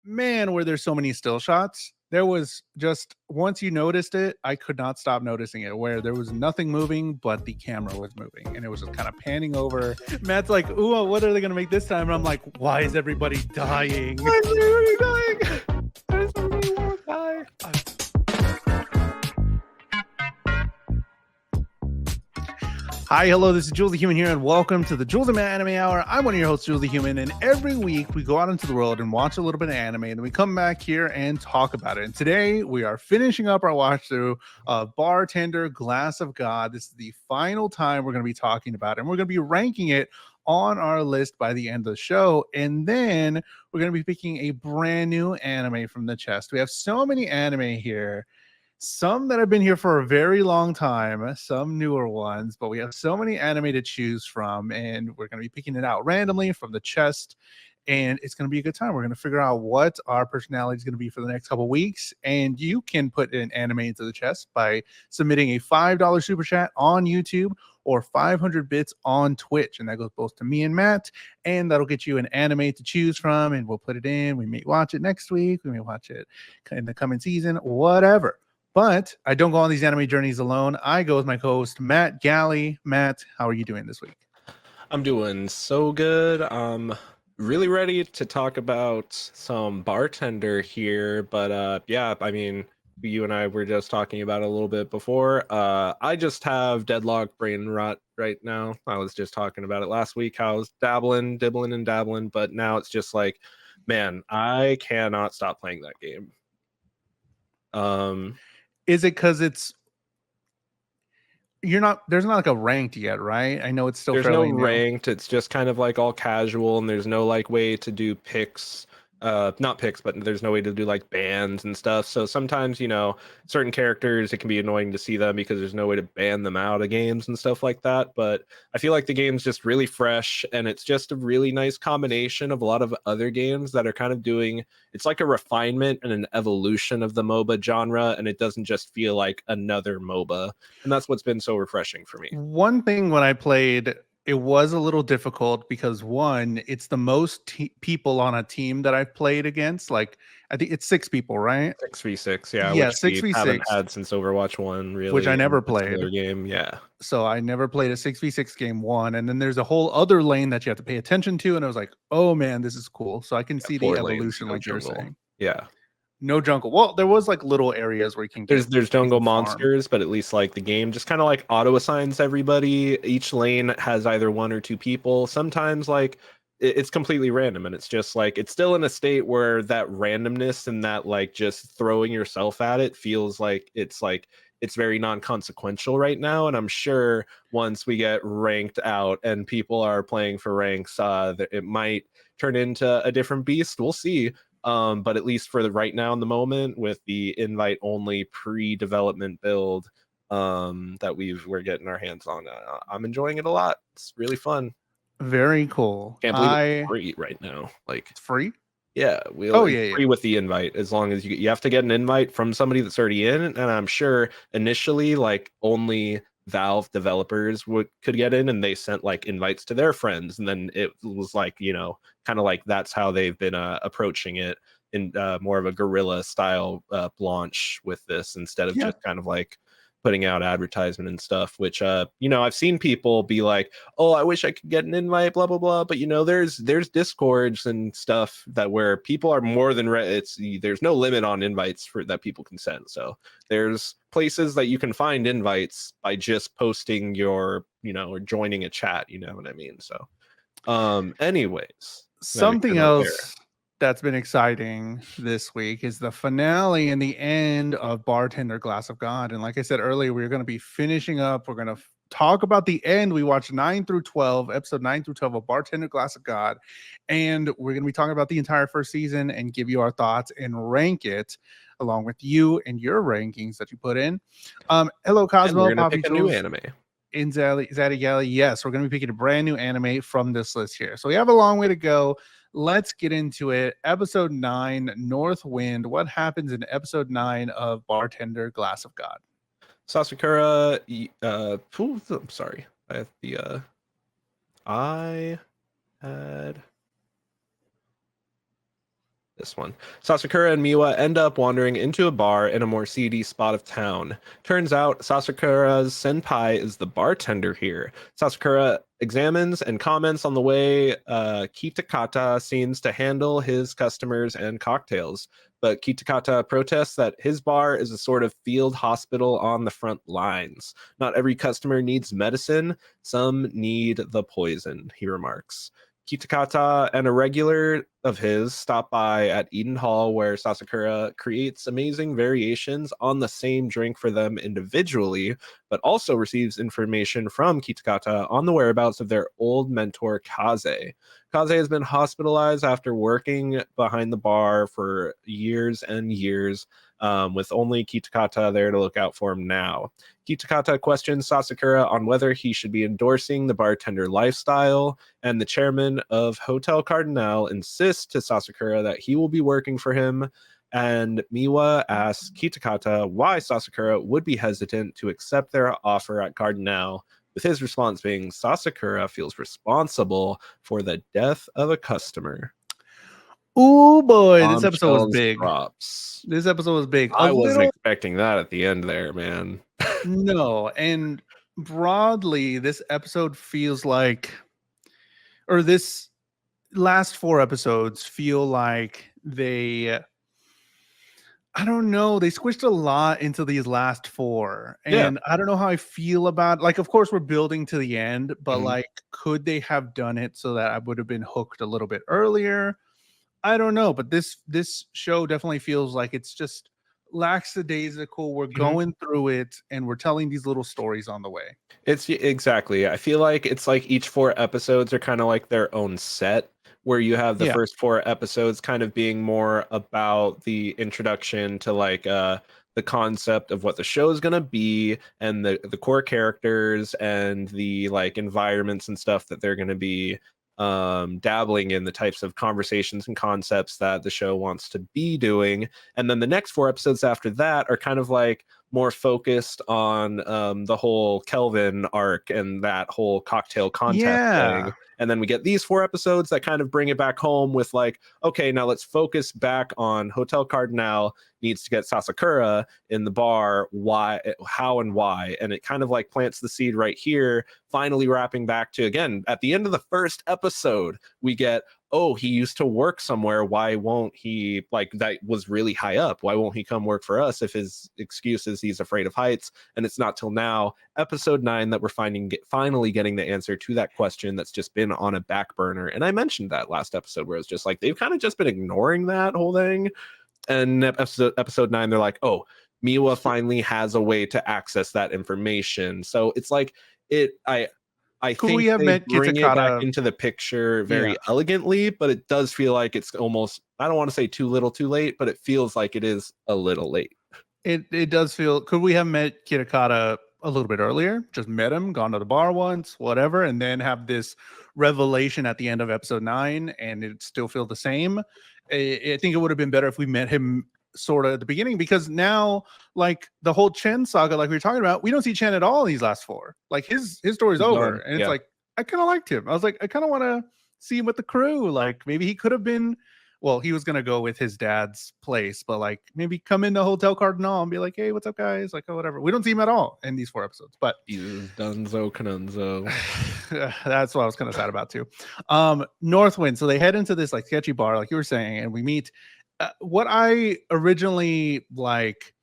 man, were there so many still shots. There was just once you noticed it, I could not stop noticing it. Where there was nothing moving, but the camera was moving, and it was just kind of panning over. Matt's like, "Ooh, what are they gonna make this time?" And I'm like, "Why is everybody dying? Why is everybody dying? Why does everybody want to die?" Hi, hello, this is Jules the Human here, and welcome to the Jules the Man Anime Hour. I'm one of your hosts, Jules the Human, and every week we go out into the world and watch a little bit of anime, and then we come back here and talk about it. And today we are finishing up our watch through of Bartender, Glass of God. This is the final time we're going to be talking about it, and we're going to be ranking it on our list by the end of the show. And then we're going to be picking a brand new anime from the chest. We have so many anime here. Some that have been here for a very long time, some newer ones, but we have so many anime to choose from, and we're going to be picking it out randomly from the chest, and it's going to be a good time. We're going to figure out what our personality is going to be for the next couple of weeks, and you can put an anime into the chest by submitting a $5 super chat on YouTube or 500 bits on Twitch, and that goes both to me and Matt, and that'll get you an anime to choose from, and we'll put it in. We may watch it next week, we may watch it in the coming season, whatever. But I don't go on these anime journeys alone. I go with my co-host, Matt Galley. Matt, how are you doing this week? I'm doing so good. I'm really ready to talk about some Bartender here. But yeah, I mean, you and I were just talking about it a little bit before. I just have deadlock brain rot right now. I was just talking about it last week, how I was dibbling and dabbling, but now it's just like, man, I cannot stop playing that game. Is it because there's not like a ranked yet, right? I know it's still there's fairly no new. ranked. It's just kind of like all casual, and there's no like way to do picks. Not picks, but there's no way to do like bans and stuff. So sometimes, certain characters, it can be annoying to see them because there's no way to ban them out of games and stuff like that. But I feel like the game's just really fresh, and it's just a really nice combination of a lot of other games that are kind of doing, it's like a refinement and an evolution of the MOBA genre, and it doesn't just feel like another MOBA. And that's what's been so refreshing for me. One thing when I played, it was a little difficult because one, it's the most people on a team that I've played against. Like, I think it's 6 people, right? 6v6, yeah, Yeah, which we haven't 6v6, had since Overwatch 1, which really, I in never a similar played. game, yeah. So I never played a 6v6 game one. And then there's a whole other lane that you have to pay attention to. And I was like, oh man, this is cool. So I can see the 4 lanes, evolution, no like you're jungle. saying. Yeah. No jungle. Well, there was like little areas where you can get There's jungle farm. monsters, but at least like the game just kind of like auto assigns everybody. Each lane has either 1 or 2 people. Sometimes like it's completely random, and it's just like it's still in a state where that randomness and that like just throwing yourself at it feels like it's very non-consequential right now. And I'm sure once we get ranked out and people are playing for ranks, it might turn into a different beast. We'll see. But at least for the right now in the moment, with the invite only pre-development build that we're getting our hands on, I'm enjoying it a lot. It's really fun. Very cool. Can't believe it's free right now. Like, it's free? Yeah, it's free with the invite, as long as you have to get an invite from somebody that's already in. And I'm sure initially like only Valve developers could get in, and they sent like invites to their friends, and then it was like, kind of like that's how they've been approaching it in more of a guerrilla style launch with this, instead of just kind of like putting out advertisement and stuff, which I've seen people be like, oh, I wish I could get an invite, blah blah blah, but there's discords and stuff that where people are more than there's no limit on invites for that people can send. So there's places that you can find invites by just posting your or joining a chat, you know what I mean? So anyways, something else that's been exciting this week is the finale and the end of Bartender Glass of God. And like I said earlier, we're going to be finishing up. We're going to talk about the end. We watched 9 through 12, episode 9 through 12 of Bartender Glass of God. And we're going to be talking about the entire first season and give you our thoughts and rank it along with you and your rankings that you put in. Hello, Cosmo. We're going to pick a new anime. In Zaddy Galley, yes, we're going to be picking a brand new anime from this list here. So we have a long way to go. Let's get into it. Episode 9, North Wind. What happens in episode 9 of Bartender Glass of God? Sasakura, I'm sorry. I had This one. Sasakura and Miwa end up wandering into a bar in a more seedy spot of town. Turns out Sasakura's senpai is the bartender here. Sasakura examines and comments on the way Kitakata seems to handle his customers and cocktails. But Kitakata protests that his bar is a sort of field hospital on the front lines. Not every customer needs medicine, some need the poison, he remarks. Kitakata and a regular of his stop by at Eden Hall, where Sasakura creates amazing variations on the same drink for them individually, but also receives information from Kitakata on the whereabouts of their old mentor Kaze. Kaze has been hospitalized after working behind the bar for years and years, with only Kitakata there to look out for him now. Kitakata questions Sasakura on whether he should be endorsing the bartender lifestyle, and the chairman of Hotel Cardinal insists to Sasakura that he will be working for him. And Miwa asks Kitakata why Sasakura would be hesitant to accept their offer at Cardinal, with his response being Sasakura feels responsible for the death of a customer. Oh boy, this episode was big. Props. This episode was big. I wasn't expecting that at the end there, man. No, and broadly, this episode feels like, or this last 4 episodes feel like they, I don't know, they squished a lot into these last 4, and I don't know how I feel about, like, of course we're building to the end, but like, could they have done it so that I would have been hooked a little bit earlier? I don't know, but this show definitely feels like it's just lackadaisical. We're going through it and we're telling these little stories on the way. It's exactly. I feel like it's like each 4 episodes are kind of like their own set, where you have the first 4 episodes kind of being more about the introduction to like the concept of what the show is going to be, and the core characters and the like environments and stuff that they're going to be dabbling in, the types of conversations and concepts that the show wants to be doing. And then the next 4 episodes after that are kind of like more focused on the whole Kelvin arc and that whole cocktail contest thing. And then we get these 4 episodes that kind of bring it back home with like, okay, now let's focus back on Hotel Cardinal needs to get Sasakura in the bar, why, how, and why. And it kind of like plants the seed right here, finally wrapping back to, again, at the end of the first episode, we get, oh, he used to work somewhere. Why won't he, like, that was really high up. Why won't he come work for us if his excuse is he's afraid of heights? And it's not till now, episode 9, that we're finally getting the answer to that question that's just been on a back burner. And I mentioned that last episode where it's just like, they've kind of just been ignoring that whole thing. And episode 9, they're like, oh, Miwa finally has a way to access that information. So it's like, I think they bring it back into the picture very elegantly, but it does feel like it's almost, I don't want to say too little too late, but it feels like it is a little late. It does feel, could we have met Kitakata a little bit earlier? Just met him, gone to the bar once, whatever, and then have this revelation at the end of episode 9 and it still feel the same. I think it would have been better if we met him sort of at the beginning, because now, like, the whole Chen saga, like we were talking about, we don't see Chen at all in these last 4. Like his story's over, and it's like, I kind of liked him. I was like, I kind of want to see him with the crew. Like, maybe he could have been, well, he was gonna go with his dad's place, but like maybe come into Hotel Cardinal and be like, hey, what's up, guys? Like, oh, whatever. We don't see him at all in these 4 episodes, but Dunzo Canunzo. That's what I was kind of sad about too. Northwind. So they head into this like sketchy bar, like you were saying, and we meet what I originally like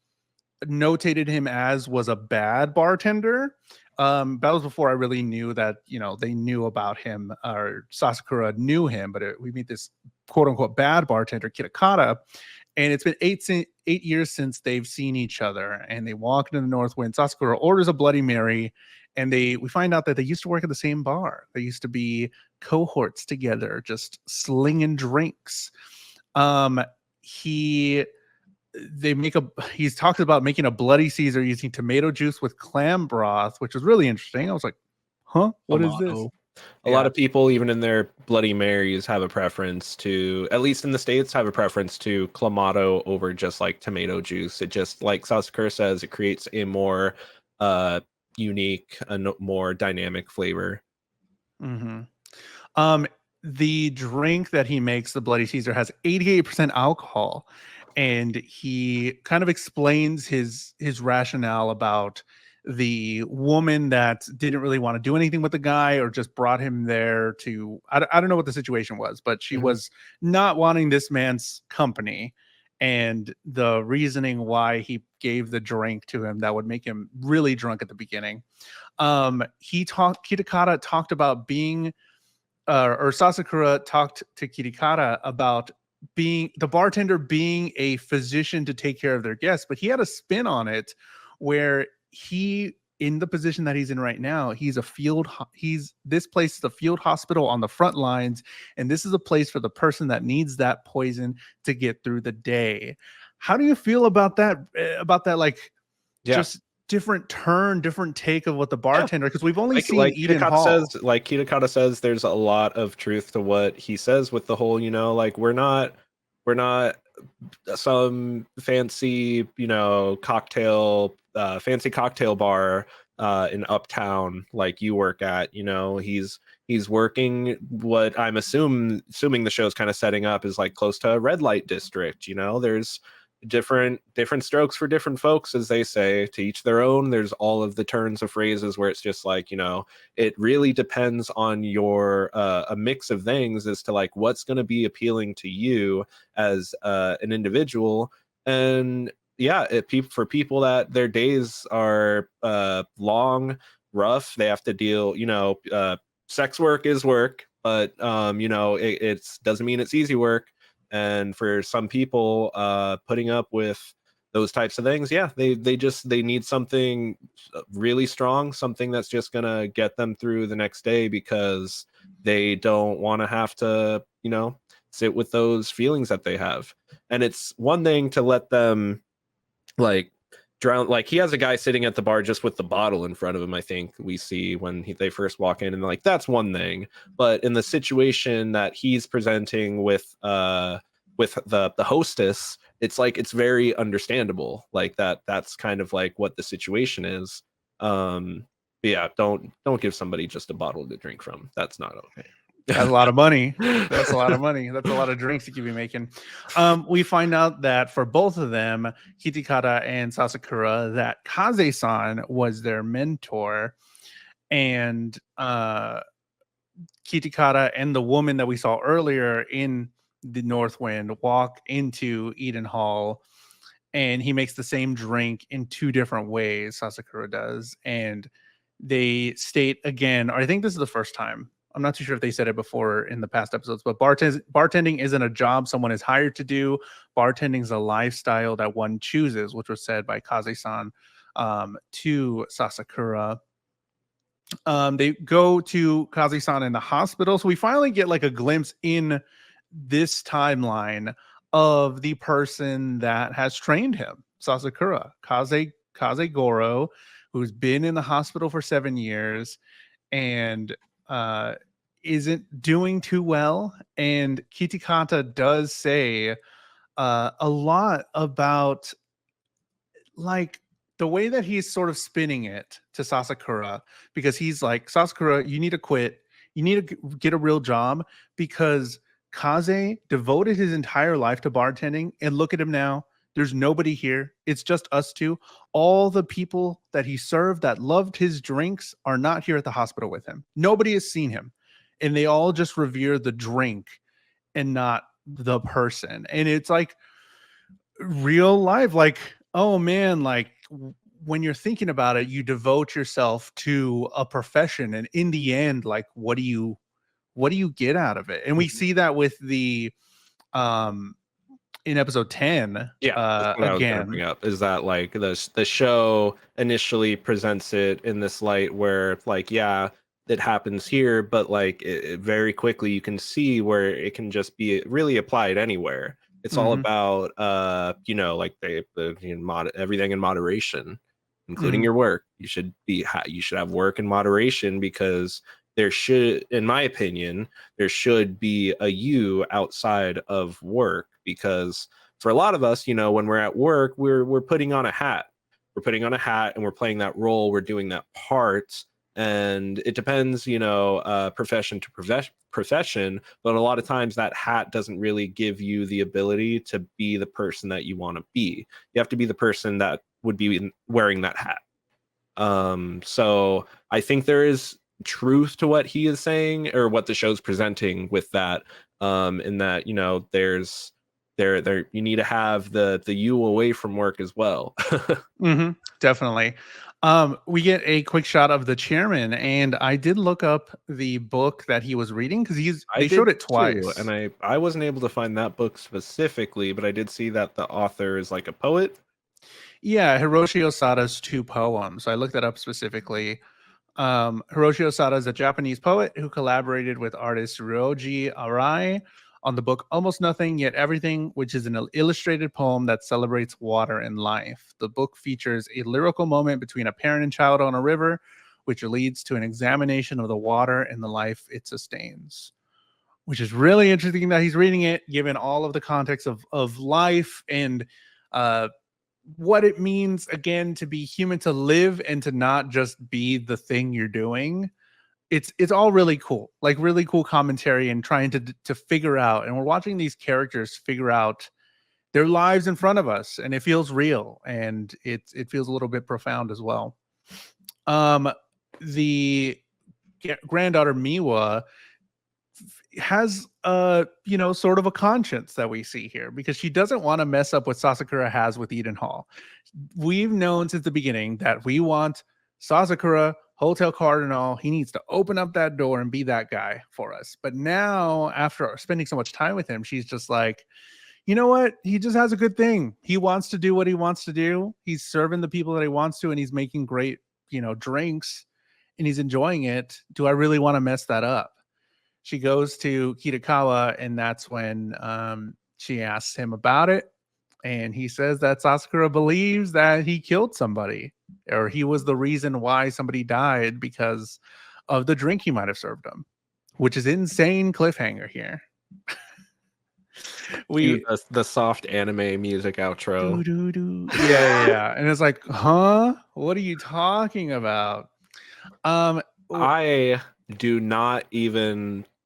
notated him as was a bad bartender. That was before I really knew that, you know, they knew about him, or Sasakura knew him, but we meet this quote unquote bad bartender, Kitakata, and it's been 8 years since they've seen each other, and they walk into the Northwind. Sasakura orders a Bloody Mary, and we find out that they used to work at the same bar. They used to be cohorts together, just slinging drinks. He talks about making a Bloody Caesar using tomato juice with clam broth, which was really interesting. I was like, huh, what is this? A lot of people, even in their Bloody Marys, have a preference to, at least in the States, have a preference to Clamato over just like tomato juice. It just, like Sasakura says, it creates a more unique, a more dynamic flavor. the drink that he makes, the Bloody Caesar, has 88% alcohol, and he kind of explains his rationale about the woman that didn't really want to do anything with the guy, or just brought him there to, I don't know what the situation was, but she was not wanting this man's company, and the reasoning why he gave the drink to him that would make him really drunk at the beginning. Kitakata talked about being or Sasakura talked to Kirikata about being the bartender being a physician to take care of their guests, but he had a spin on it where he, in the position that he's in right now, he's this place is a field hospital on the front lines, and this is a place for the person that needs that poison to get through the day. How do you feel about that? Like, just different take of what the bartender, because we've only seen Eden Hall. Kitakata says there's a lot of truth to what he says with the whole, like we're not some fancy, fancy cocktail bar in uptown like you work at. He's working what I'm assuming the show's kind of setting up is like close to a red light district. There's different strokes for different folks, as they say, to each their own. There's all of the turns of phrases where it's just like, it really depends on your a mix of things as to like what's going to be appealing to you as an individual. And for people that their days are long, rough, they have to deal, sex work is work, but it doesn't mean it's easy work. And for some people, putting up with those types of things, they need something really strong, something that's just gonna get them through the next day, because they don't want to have to, sit with those feelings that they have. And it's one thing to let them like drown. Like, he has a guy sitting at the bar just with the bottle in front of him, I think we see when they first walk in, and like that's one thing. But in the situation that he's presenting with the hostess, it's like it's very understandable, like that's kind of like what the situation is. Don't give somebody just a bottle to drink from. That's not okay. That's a lot of money. That's a lot of money. That's a lot of drinks you could be making. We find out that for both of them, Kitakata and Sasakura, that Kaze-san was their mentor, and Kitakata and the woman that we saw earlier in the Northwind walk into Eden Hall, and he makes the same drink in two different ways, Sasakura does, and they state again, or I think this is the first time, I'm not too sure if they said it before in the past episodes, but bartending isn't a job someone is hired to do. Bartending is a lifestyle that one chooses, which was said by Kaze-san to Sasakura. They go to Kaze-san in the hospital, so we finally get like a glimpse in this timeline of the person that has trained him, Sasakura, Kaze Goro, who's been in the hospital for 7 years and isn't doing too well. And Kitakata does say a lot about like the way that he's sort of spinning it to Sasakura, because he's like, Sasakura, you need to quit. You need to get a real job, because Kaze devoted his entire life to bartending, and look at him now. There's nobody here. It's just us two. All the people that he served that loved his drinks are not here at the hospital with him. Nobody has seen him. And they all just revere the drink and not the person. And it's like real life. Like, oh man, like when you're thinking about it, you devote yourself to a profession. And in the end, like, what do you get out of it? And we see that with the in episode 10, again, bring up is that like the show initially presents it in this light where like, it happens here, but like it very quickly you can see where it can just be really applied anywhere. It's all about like everything in moderation, including your work. You should have work in moderation, because there should, in my opinion, there should be a you outside of work, because for a lot of us, when we're at work, we're putting on a hat. We're putting on a hat and we're playing that role. We're doing that part. and it depends, profession to profession, but a lot of times that hat doesn't really give you the ability to be the person that you want to be. You have to be the person that would be wearing that hat. So I think there is truth to what he is saying, or what the show's presenting with that, in that, there's there you need to have the you away from work as well. Definitely. We get a quick shot of the chairman, and I did look up the book that he was reading because they showed it twice. Too, and I wasn't able to find that book specifically, but I did see that the author is like a poet. Yeah, Hiroshi Osada's 2 poems. I looked that up specifically. Hiroshi Osada is a Japanese poet who collaborated with artist Ryoji Arai on the book Almost Nothing Yet Everything, which is an illustrated poem that celebrates water and life. The book features a lyrical moment between a parent and child on a river, which leads to an examination of the water and the life it sustains. Which is really interesting that he's reading it, given all of the context of life and what it means, again, to be human, to live and to not just be the thing you're doing. It's all really cool, like really cool commentary, and trying to figure out, and we're watching these characters figure out their lives in front of us, and it feels real, and it feels a little bit profound as well. The granddaughter Miwa has sort of a conscience that we see here, because she doesn't want to mess up what Sasakura has with Eden Hall. We've known since the beginning that we want Sasakura, Hotel Cardinal. He needs to open up that door and be that guy for us. But now, after spending so much time with him, she's just like, you know what? He just has a good thing. He wants to do what he wants to do. He's serving the people that he wants to, and he's making great, drinks, and he's enjoying it. Do I really want to mess that up? She goes to Kitakawa, and that's when she asks him about it. And he says that Sasakura believes that he killed somebody, or he was the reason why somebody died because of the drink he might have served him, which is insane cliffhanger here. The soft anime music outro. Yeah. And it's like, huh? What are you talking about? I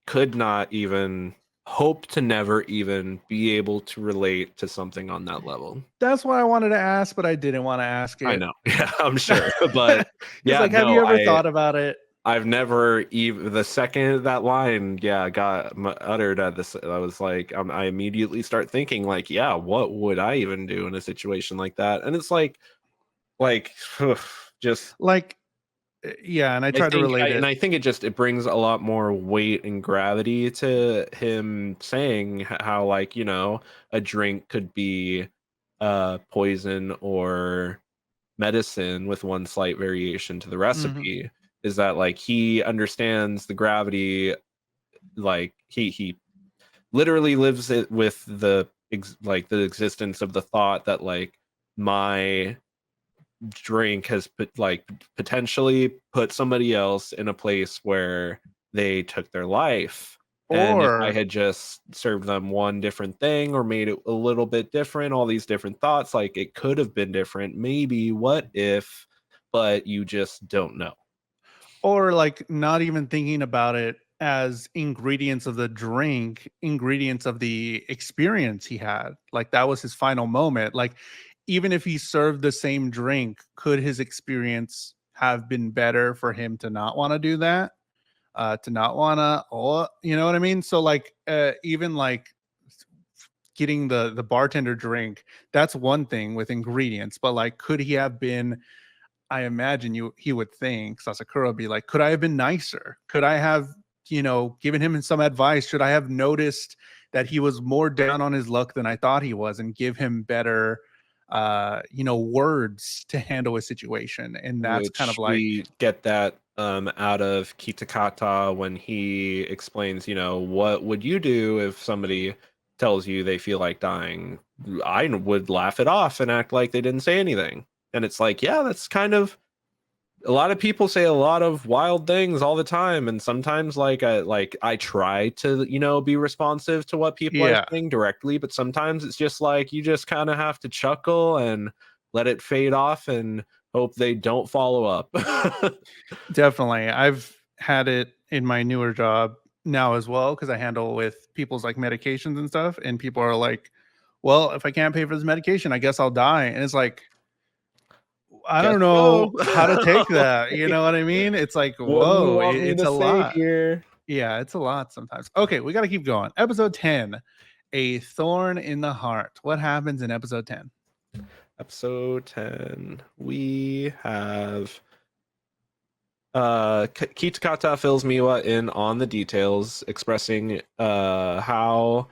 could not even hope to never even be able to relate to something on that level. That's why I wanted to ask, but I didn't want to ask it. I know. Yeah, I'm sure. But yeah, like, have you ever thought about it? I've never even, the second that line got uttered at this, I was like, I immediately start thinking like, yeah, what would I even do in a situation like that? And it's like just like, yeah, and I try to relate it. And I think it brings a lot more weight and gravity to him saying how, like, a drink could be poison or medicine with one slight variation to the recipe. Mm-hmm. Is that, like, he understands the gravity, like he literally lives it with the existence of the thought that, like, my drink has potentially put somebody else in a place where they took their life. And if I had just served them one different thing or made it a little bit different, all these different thoughts, like, it could have been different. Maybe, what if, but you just don't know. Or, like, not even thinking about it as ingredients of the drink, ingredients of the experience he had. Like, that was his final moment. Like, even if he served the same drink, could his experience have been better for him to not want to do that? To not want to, you know what I mean? So, like, even like getting the bartender drink, that's one thing with ingredients, but, like, could he have been, I imagine he would think, Sasakura would be like, could I have been nicer? Could I have, given him some advice? Should I have noticed that he was more down on his luck than I thought he was, and give him better words to handle a situation? And that's kind of like, we get that out of Kitakata when he explains, what would you do if somebody tells you they feel like dying? I would laugh it off and act like they didn't say anything. And it's like, yeah, that's kind of, a lot of people say a lot of wild things all the time, and sometimes I try to be responsive to what people are saying directly, but sometimes it's just like, you just kind of have to chuckle and let it fade off and Hope they don't follow up. Definitely. I've had it in my newer job now as well, because I handle with people's like medications and stuff, and people are like, well, if I can't pay for this medication, I guess I'll die. And it's like, I Guess don't know so. how to take that. You know what I mean? It's like, What do you whoa, want me it's to a say lot. here? Yeah, it's a lot sometimes. Okay, we got to keep going. Episode 10, A Thorn in the Heart. What happens in episode 10? Episode 10, we have Kitakata fills Miwa in on the details, expressing how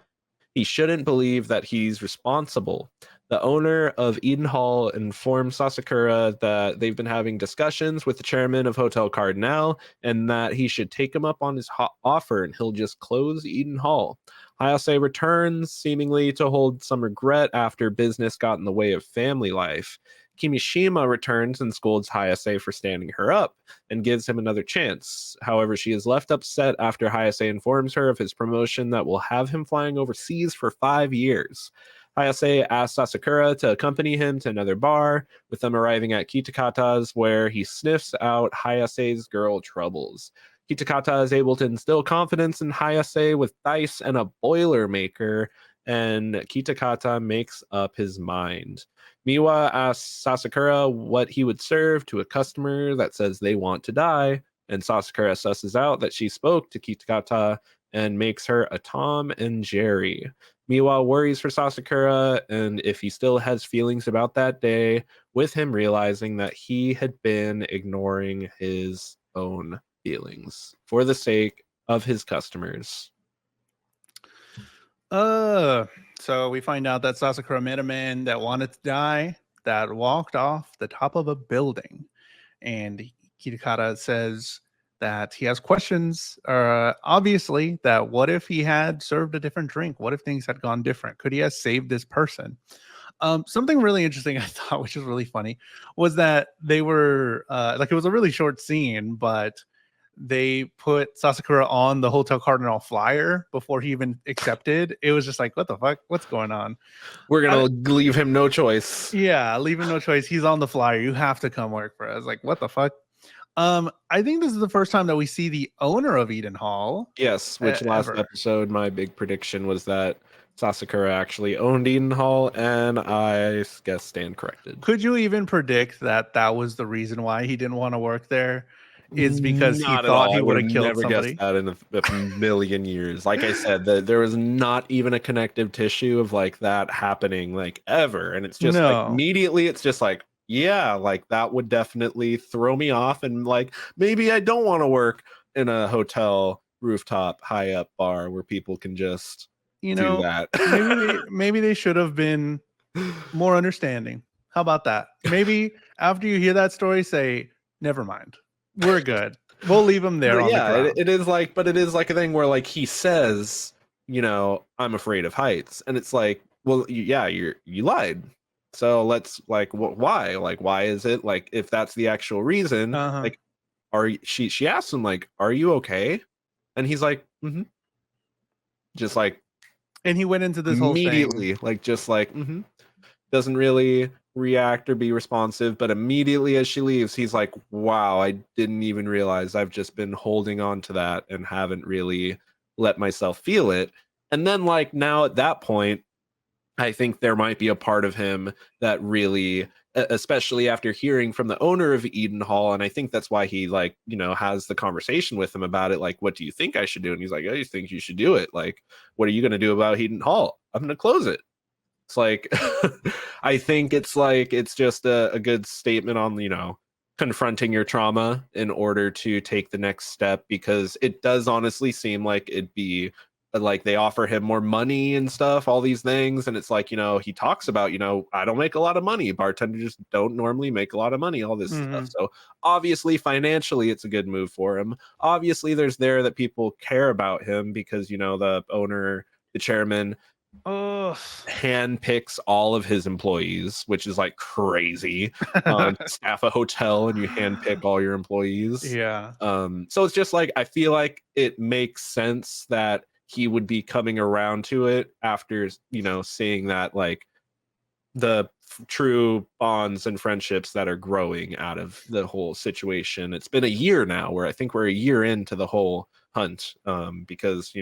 he shouldn't believe that he's responsible. The owner of Eden Hall informs Sasakura that they've been having discussions with the chairman of Hotel Cardinal and that he should take him up on his offer and he'll just close Eden Hall. Hayase returns, seemingly to hold some regret after business got in the way of family life. Kimishima returns and scolds Hayase for standing her up and gives him another chance. However, she is left upset after Hayase informs her of his promotion that will have him flying overseas for 5 years. Hayase asks Sasakura to accompany him to another bar, with them arriving at Kitakata's, where he sniffs out Hayase's girl troubles. Kitakata is able to instill confidence in Hayase with dice and a boilermaker, and Kitakata makes up his mind. Miwa asks Sasakura what he would serve to a customer that says they want to die, and Sasakura susses out that she spoke to Kitakata and makes her a Tom and Jerry. Miwa worries for Sasakura and if he still has feelings about that day, with him realizing that he had been ignoring his own feelings for the sake of his customers. So we find out that Sasakura met a man that wanted to die, that walked off the top of a building. And Kitakata says that he has questions, obviously, that what if he had served a different drink? What if things had gone different? Could he have saved this person? Something really interesting I thought, which is really funny, was that they were like, it was a really short scene, but they put Sasakura on the Hotel Cardinal flyer before he even accepted. It was just like, what the fuck? What's going on? We're gonna leave him no choice. Yeah, leave him no choice. He's on the flyer. You have to come work for us. Like, what the fuck? I think this is the first time that we see the owner of Eden Hall. Yes, which last ever. episode, my big prediction was that Sasakura actually owned Eden Hall, and I guess stand corrected. Could you even predict that that was the reason why he didn't want to work there? Is because he thought he would have killed somebody? Guessed that in a million years. Like I said, there was not even a connective tissue of like that happening like ever, and it's just like immediately, it's just like, yeah, like that would definitely throw me off, and like maybe I don't want to work in a hotel rooftop high up bar where people can just do that. maybe they should have been more understanding. How about that? Maybe after you hear that story, say, never mind. We're good. We'll leave him there. It is like, but it is like a thing where like he says, you know, I'm afraid of heights, and it's like, well, yeah, you lied. So let's like, why? Like, why is it like if that's the actual reason? Like, she asks him like, are you okay? And he's like, mm-hmm. Just like, and he went into this immediately, whole thing. like just like, mm-hmm. Doesn't really react or be responsive, but immediately as she leaves, he's like, wow, I didn't even realize I've just been holding on to that and haven't really let myself feel it. And then like now at that point, I think there might be a part of him that really, especially after hearing from the owner of Eden Hall, and I think that's why he like, you know, has the conversation with him about it, like, what do you think I should do? And he's like, I just think you should do it. Like, what are you going to do about Eden Hall? I'm going to close it. It's like, I think it's like, it's just a good statement on, you know, confronting your trauma in order to take the next step, because it does honestly seem like it'd be like they offer him more money and stuff, all these things. And it's like, you know, he talks about, you know, I don't make a lot of money. Bartenders just don't normally make a lot of money, all this stuff. So obviously financially, it's a good move for him. Obviously there's there that people care about him because, you know, the owner, the chairman, handpicks all of his employees, which is like crazy. Staff a hotel and you handpick all your employees. Yeah. So it's just like, I feel like it makes sense that he would be coming around to it after, you know, seeing that like true bonds and friendships that are growing out of the whole situation. It's been a year now, where I think we're a year into the whole hunt, because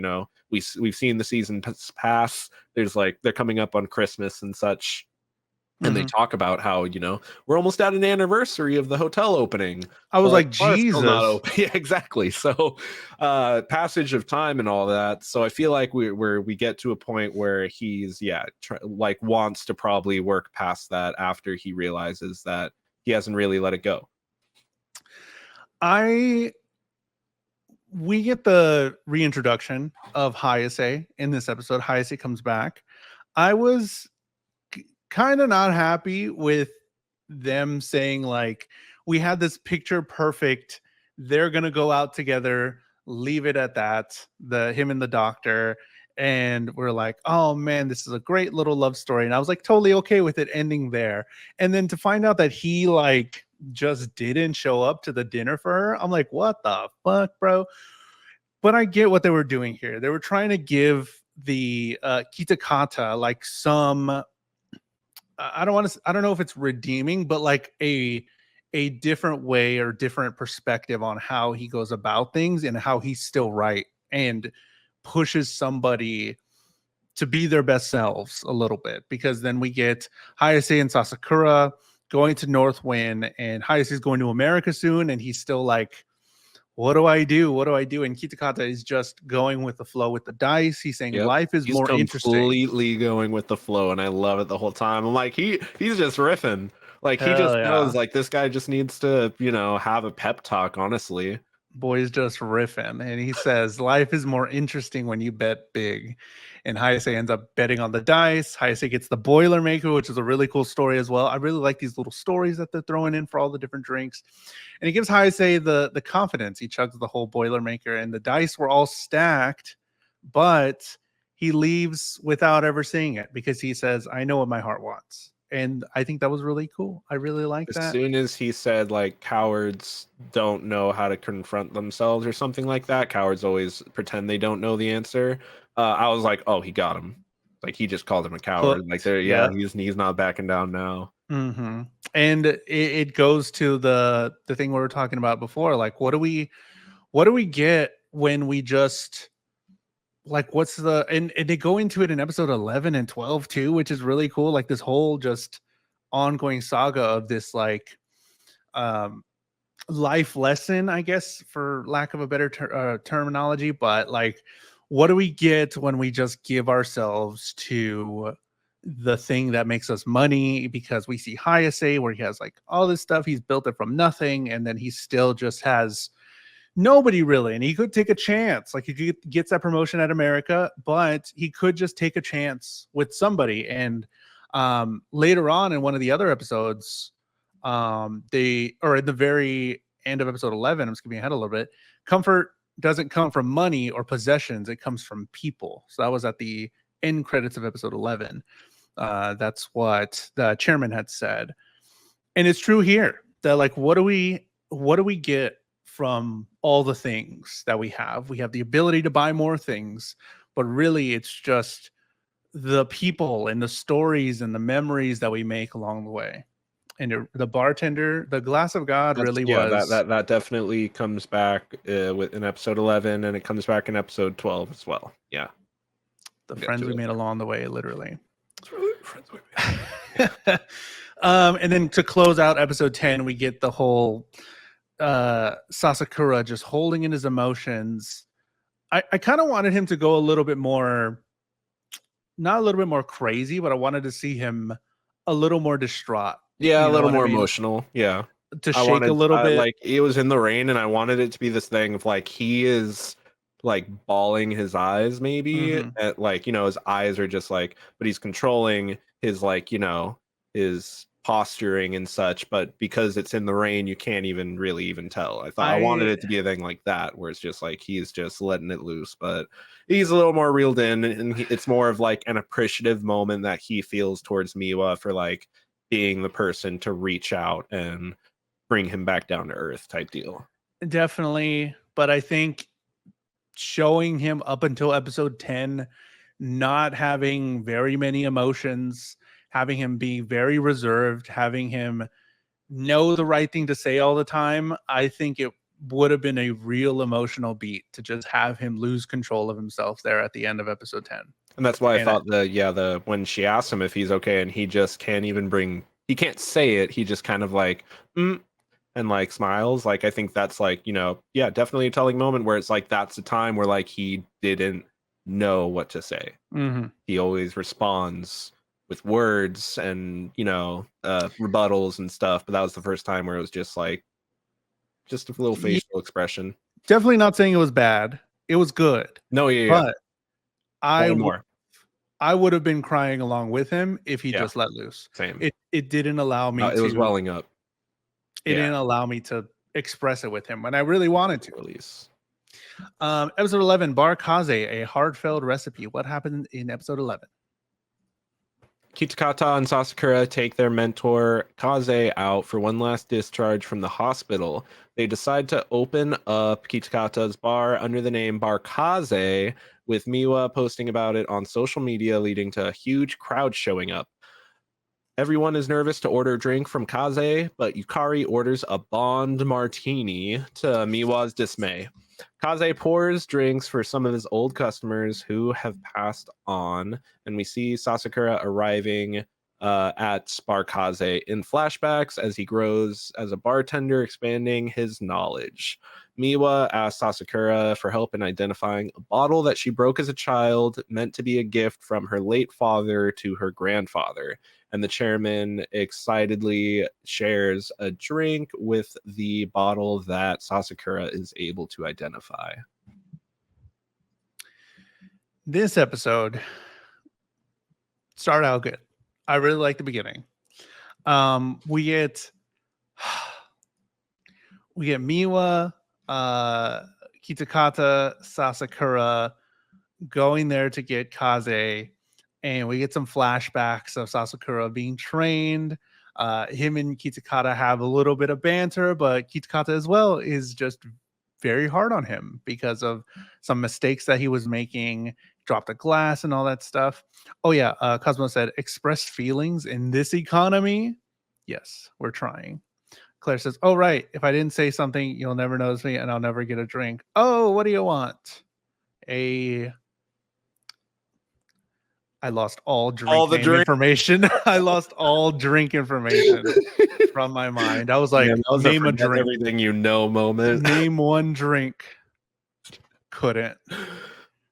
we've seen the season pass. There's like they're coming up on Christmas and such, and they talk about how we're almost at an anniversary of the hotel opening. I was like, Still not Jesus. open. Yeah, exactly. So passage of time and all that. So I feel like we get to a point where he's wants to probably work past that after he realizes that he hasn't really let it go. We get the reintroduction of Hayase in this episode. Hayase comes back. I was kind of not happy with them saying like, we had this picture perfect, they're gonna go out together, leave it at that, him and the doctor, and we're like, oh man, this is a great little love story. And I was like totally okay with it ending there. And then to find out that he like just didn't show up to the dinner for her, I'm like, what the fuck, bro? But I get what they were doing here. They were trying to give the Kitakata like some I don't know if it's redeeming, but like a different way or different perspective on how he goes about things and how he's still right and pushes somebody to be their best selves a little bit. Because then we get Hayase and Sasakura going to Northwind, and Hayase is going to America soon, and he's still like, what do I do? What do I do? And Kitakata is just going with the flow with the dice. He's saying life is more interesting. Completely going with the flow, and I love it the whole time. I'm like, he's just riffing. Like, he just knows, like, this guy just needs to, have a pep talk, honestly. Boy's just riffing, and he says life is more interesting when you bet big. And Hayase ends up betting on the dice. Hayase gets the Boilermaker, which is a really cool story as well. I really like these little stories that they're throwing in for all the different drinks. And he gives Hayase the confidence. He chugs the whole Boilermaker, and the dice were all stacked, but he leaves without ever seeing it because he says, I know what my heart wants. And I think that was really cool. I really like that. As soon as he said, like, cowards don't know how to confront themselves or something like that, cowards always pretend they don't know the answer. I was like, oh, he got him. Like, he just called him a coward. Hooked. Like, he's not backing down now. Mm-hmm. And it goes to the thing we were talking about before. Like, what do we get when we just like, what's the and they go into it in episode 11 and 12 too, which is really cool. Like this whole just ongoing saga of this like life lesson, I guess, for lack of a better terminology. But like, what do we get when we just give ourselves to the thing that makes us money? Because we see Hayase where he has like all this stuff, he's built it from nothing, and then he still just has nobody really, and he could take a chance. Like, he gets that promotion at America, but he could just take a chance with somebody. And later on in one of the other episodes, at the very end of episode 11, I'm skipping ahead a little bit, comfort doesn't come from money or possessions, it comes from people. So that was at the end credits of episode 11. That's what the chairman had said, and it's true here. That like, what do we get from all the things that we have? We have the ability to buy more things, but really it's just the people and the stories and the memories that we make along the way. And the bartender, the glass of God, was that definitely comes back in episode 11, and it comes back in episode 12 as well. Yeah, the friends we made along the way, literally. Friends we made. And then to close out episode 10, we get the whole Sasakura just holding in his emotions. I kind of wanted him to go a little bit more, not a little bit more crazy, but I wanted to see him a little more distraught. Yeah, a little more emotional. Yeah, to shake a little bit. Like, it was in the rain, and I wanted it to be this thing of like he is like bawling his eyes, maybe at, like, his eyes are just like, but he's controlling his like his posturing and such, but because it's in the rain, you can't even really tell. I wanted it to be a thing like that, where it's just like he's just letting it loose, but he's a little more reeled in, and it's more of like an appreciative moment that he feels towards Miwa for like being the person to reach out and bring him back down to earth type deal. Definitely, but I think showing him up until episode 10 not having very many emotions, having him be very reserved, having him know the right thing to say all the time, I think it would have been a real emotional beat to just have him lose control of himself there at the end of episode 10. And that's why I thought when she asked him if he's okay and he just can't even he can't say it, he just kind of like and like smiles, like I think that's like, definitely a telling moment where it's like that's a time where like he didn't know what to say. He always responds with words and rebuttals and stuff, but that was the first time where it was just like just a little facial expression. Definitely not saying it was bad, it was good. No, but I would have been crying along with him if he just let loose. Same. It didn't allow me it was welling up. It didn't allow me to express it with him when I really wanted to. Release. Episode 11, Bar Kaze, a heartfelt recipe. What happened in episode 11? Kitakata and Sasakura take their mentor Kaze out for one last discharge from the hospital. They decide to open up Kitakata's bar under the name Bar Kaze, with Miwa posting about it on social media, leading to a huge crowd showing up. Everyone is nervous to order a drink from Kaze, but Yukari orders a Bond martini to Miwa's dismay. Kaze pours drinks for some of his old customers who have passed on, and we see Sasakura arriving at Bar Kaze in flashbacks as he grows as a bartender, expanding his knowledge. Miwa asks Sasakura for help in identifying a bottle that she broke as a child, meant to be a gift from her late father to her grandfather. And the chairman excitedly shares a drink with the bottle that Sasakura is able to identify. This episode started out good. I really like the beginning. We get Miwa, Kitakata, Sasakura going there to get Kaze, and we get some flashbacks of Sasakura being trained. Him and Kitakata have a little bit of banter, but Kitakata as well is just very hard on him because of some mistakes that he was making, dropped a glass and all that stuff. Oh yeah, Cosmo said, expressed feelings in this economy? Yes, we're trying. Claire says, oh right, if I didn't say something, you'll never notice me and I'll never get a drink. Oh, what do you want? I lost all drink information. I lost all drink information from my mind. I was like, name a drink. Everything you know moment. Name one drink. Couldn't.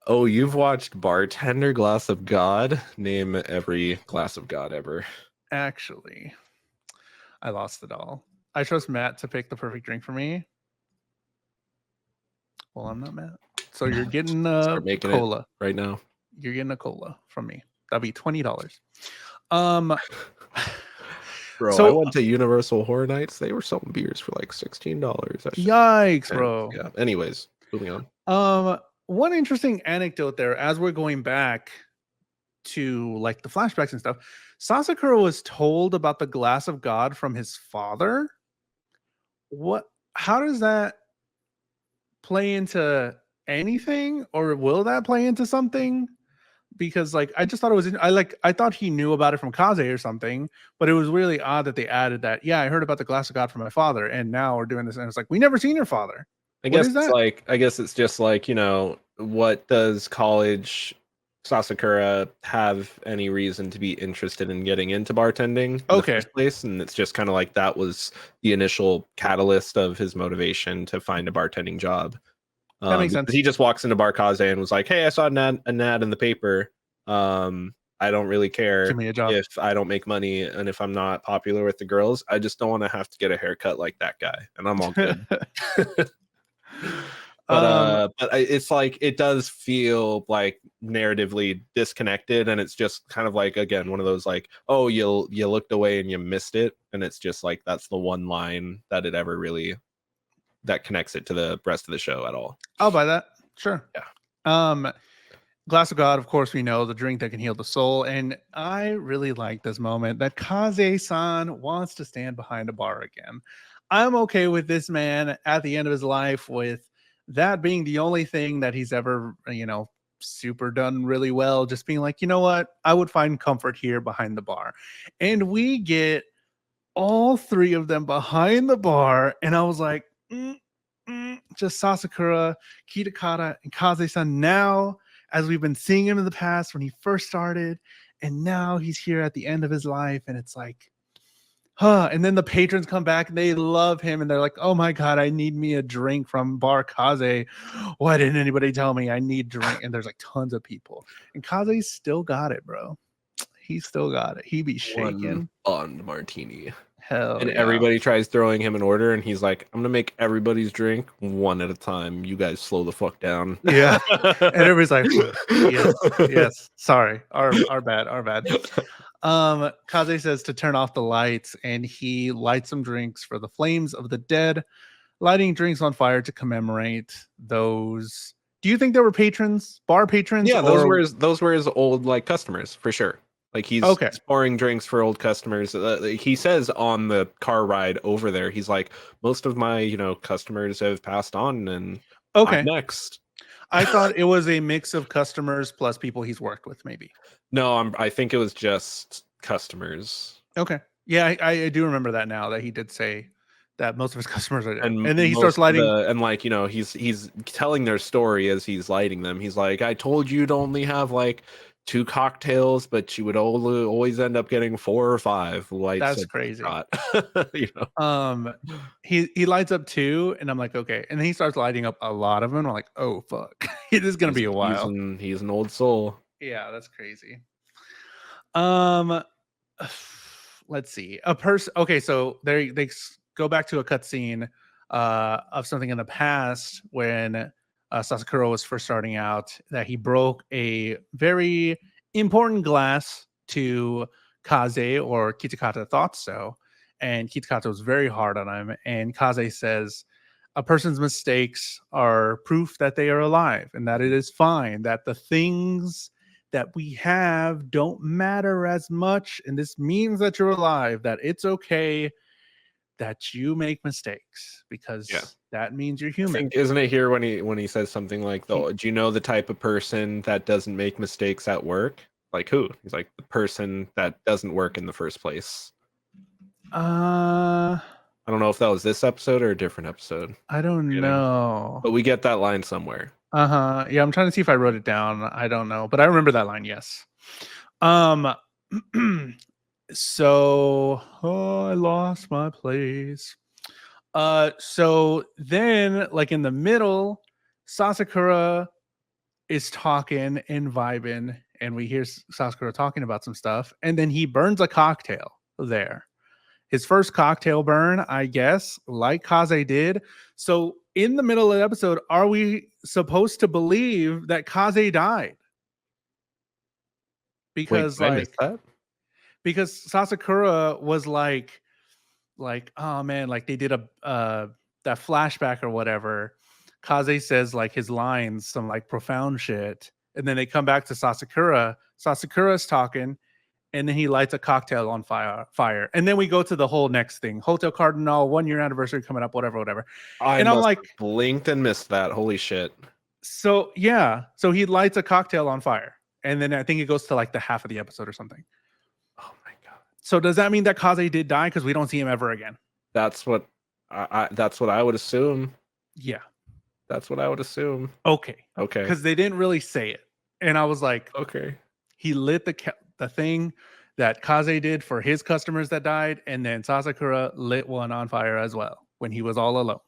Oh, you've watched Bartender, Glass of God? Name every glass of God ever. Actually, I lost it all. I trust Matt to pick the perfect drink for me. Well, I'm not Matt. So you're getting a cola right now. You're getting a cola from me. That'll be $20. Bro, so, I went to Universal Horror Nights. They were selling beers for like $16. Yikes, bro. Yeah. Anyways, moving on. One interesting anecdote there, as we're going back to like the flashbacks and stuff, Sasakura was told about the glass of God from his father. How does that play into anything, or will that play into something? Because like I just thought it was I thought he knew about it from Kaze or something, but it was really odd that they added that. Yeah, I heard about the glass of God from my father, and now we're doing this, and it's like we never seen your father. I guess it's just like, what does college Sasakura have any reason to be interested in getting into bartending in the first place? And it's just kind of like that was the initial catalyst of his motivation to find a bartending job. That makes sense. He just walks into Bar Kaze and was like, hey, I saw an ad in the paper. I don't really care if I don't make money and if I'm not popular with the girls. I just don't want to have to get a haircut like that guy, and I'm all good. But it's like it does feel like narratively disconnected, and it's just kind of like, again, one of those like, oh, you looked away and you missed it, and it's just like that's the one line that it ever really that connects it to the rest of the show at all. I'll buy that. Sure. Yeah. Glass of God, of course, we know the drink that can heal the soul, and I really like this moment that Kaze-san wants to stand behind a bar again. I'm okay with this man at the end of his life with that being the only thing that he's ever, super done really well, just being like, you know what, I would find comfort here behind the bar. And we get all three of them behind the bar, and I was like, just Sasakura, Kitakata, and Kaze-san now, as we've been seeing him in the past when he first started, and now he's here at the end of his life, and it's like, and then the patrons come back and they love him, and they're like, oh my god, I need me a drink from Bar Kaze. Why didn't anybody tell me I need drink? And there's like tons of people, and Kaze still got it, bro. He still got it. He be shaking. One martini. Hell and yeah. Everybody tries throwing him an order, and he's like, I'm gonna make everybody's drink one at a time. You guys slow the fuck down. Yeah. And everybody's like, yes. Sorry. Our bad. Kaze says to turn off the lights, and he lights some drinks for the flames of the dead, lighting drinks on fire to commemorate those. Do you think there were patrons, bar patrons? Yeah, those were his old like customers for sure. Like he's pouring drinks for old customers. He says on the car ride over there, he's like, most of my customers have passed on, and I'm next. I thought it was a mix of customers plus people he's worked with, maybe. No, I think it was just customers. Okay, yeah, I do remember that now, that he did say that most of his customers are dead. And then he starts lighting, he's telling their story as he's lighting them. He's like, I told you to only have like 2 cocktails, but you would always end up getting 4 or 5 lights. That's crazy. He lights up 2, and I'm like, okay. And then he starts lighting up a lot of them. I'm like, oh fuck, this is gonna be a while. He's an old soul. Yeah, that's crazy. Let's see. A person. Okay, so they go back to a cutscene of something in the past when Sasakura was first starting out, that he broke a very important glass to Kaze, or Kitakata thought so, and Kitakata was very hard on him, and Kaze says a person's mistakes are proof that they are alive, and that it is fine, that the things that we have don't matter as much, and this means that you're alive, that it's okay that you make mistakes, because that means you're human. Isn't it here when he says something like, do you know the type of person that doesn't make mistakes at work? Like who? He's like, the person that doesn't work in the first place. I don't know if that was this episode or a different episode. I don't know. But we get that line somewhere. Yeah, I'm trying to see if I wrote it down. I don't know, but I remember that line, yes. So I lost my place. So then, like in the middle, Sasakura is talking and vibing, and we hear Sasakura talking about some stuff, and then he burns a cocktail there. His first cocktail burn, I guess, like Kaze did. So in the middle of the episode, are we supposed to believe that Kaze died? Because because Sasakura was like, oh man, like they did that flashback or whatever. Kaze says like his lines, some like profound shit, and then they come back to Sasakura. Sasakura's talking, and then he lights a cocktail on fire. And then we go to the whole next thing. Hotel Cardinal, 1-year anniversary coming up, whatever. I'm like, blinked and missed that. Holy shit. So yeah. So he lights a cocktail on fire. And then I think it goes to like the half of the episode or something. Oh my god. So does that mean that Kaze did die? Because we don't see him ever again. That's what I would assume. Yeah. That's what I would assume. Okay. Because they didn't really say it. And I was like, okay. He lit the thing that Kaze did for his customers that died, and then Sasakura lit one on fire as well when he was all alone.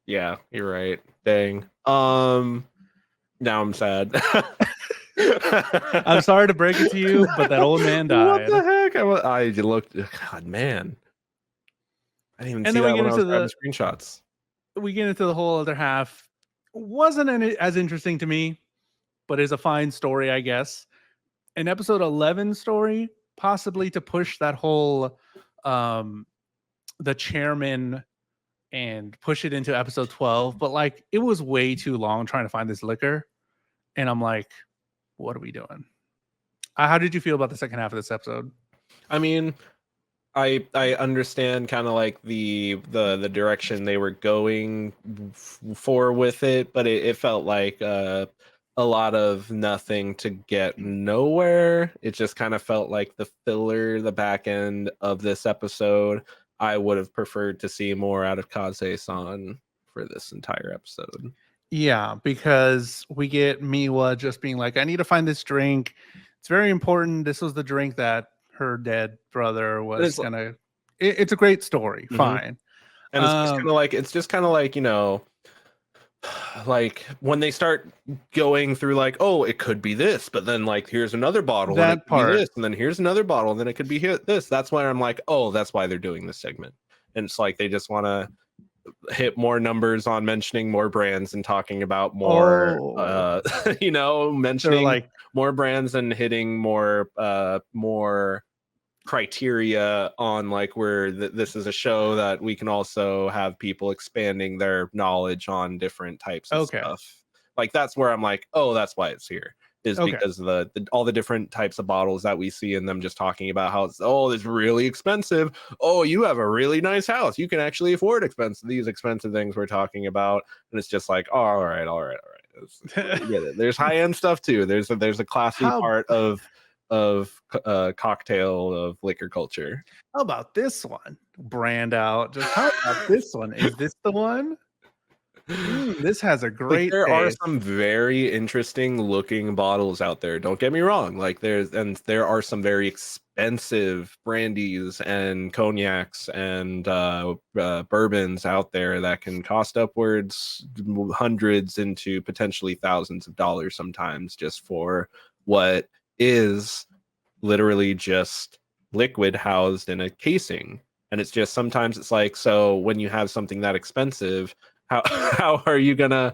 Yeah, you're right. Dang. Now I'm sad. I'm sorry to break it to you, but that old man died. What the heck? I looked. God, man. I didn't even see that when I was grabbing screenshots. We get into the whole other half. Wasn't as interesting to me, but is a fine story, I guess. An episode 11 story, possibly to push that whole the chairman and push it into episode 12, but like it was way too long trying to find this liquor, and I'm like, what are we doing? How did you feel about the second half of this episode? I mean, I understand kind of like the direction they were going for with it, but it felt like a lot of nothing to get nowhere. It just kind of felt like the filler, the back end of this episode. I would have preferred to see more out of Kaze-san for this entire episode. Yeah, because we get Miwa just being like, I need to find this drink. It's very important. This was the drink that her dead brother was gonna. It's a great story. Fine. And it's just kind of like, you know, like when they start going through like, oh, it could be this, but then like here's another bottle and it could be this, and then here's another bottle and then it could be this. That's why I'm like, oh, that's why they're doing this segment. And it's like they just want to hit more numbers on mentioning more brands and talking about more you know, mentioning like more brands and hitting more criteria on like where this is a show that we can also have people expanding their knowledge on different types of stuff. Like that's where I'm like, oh, that's why it's here, is because of the all the different types of bottles that we see, and them just talking about how it's, oh, it's really expensive. Oh, you have a really nice house, you can actually afford these expensive things we're talking about. And it's just like, oh, all right. Yeah, there's high-end stuff too. There's a classy part of cocktail of liquor culture. How about this one? Brand out. Just how about this one? Is this the one? This has a great like, there are some very interesting looking bottles out there, don't get me wrong. Like there are some very expensive brandies and cognacs and bourbons out there that can cost upwards hundreds into potentially thousands of dollars sometimes, just for what is literally just liquid housed in a casing. And it's just, sometimes it's like, so when you have something that expensive, how are you gonna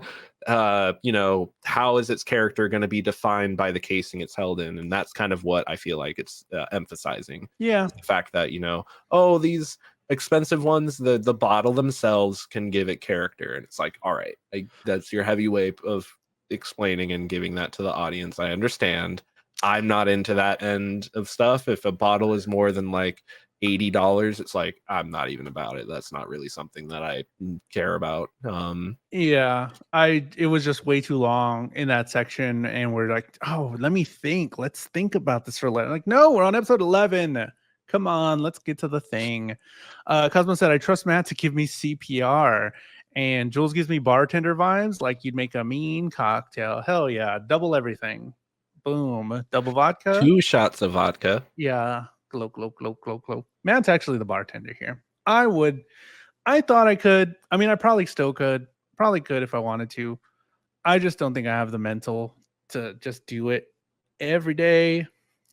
you know, how is its character going to be defined by the casing it's held in? And that's kind of what I feel like it's emphasizing. Yeah, the fact that, you know, oh, these expensive ones, the bottle themselves can give it character. And it's like, all right, that's your heavyweight of explaining and giving that to the audience. I understand. I'm not into that end of stuff. If a bottle is more than like $80, it's like, I'm not even about it. That's not really something that I care about. Yeah, it was just way too long in that section, and we're like, oh, let me think. Let's think about this for like, no, we're on episode 11. Come on, let's get to the thing. Cosmo said, I trust Matt to give me CPR. And Jules gives me bartender vibes, like you'd make a mean cocktail. Hell yeah, double everything. Boom, double vodka. 2 shots of vodka. Yeah, glow, glow, glow, glow, glow. Matt's actually the bartender here. I thought I could. I mean, I probably still could. Probably could if I wanted to. I just don't think I have the mental to just do it every day.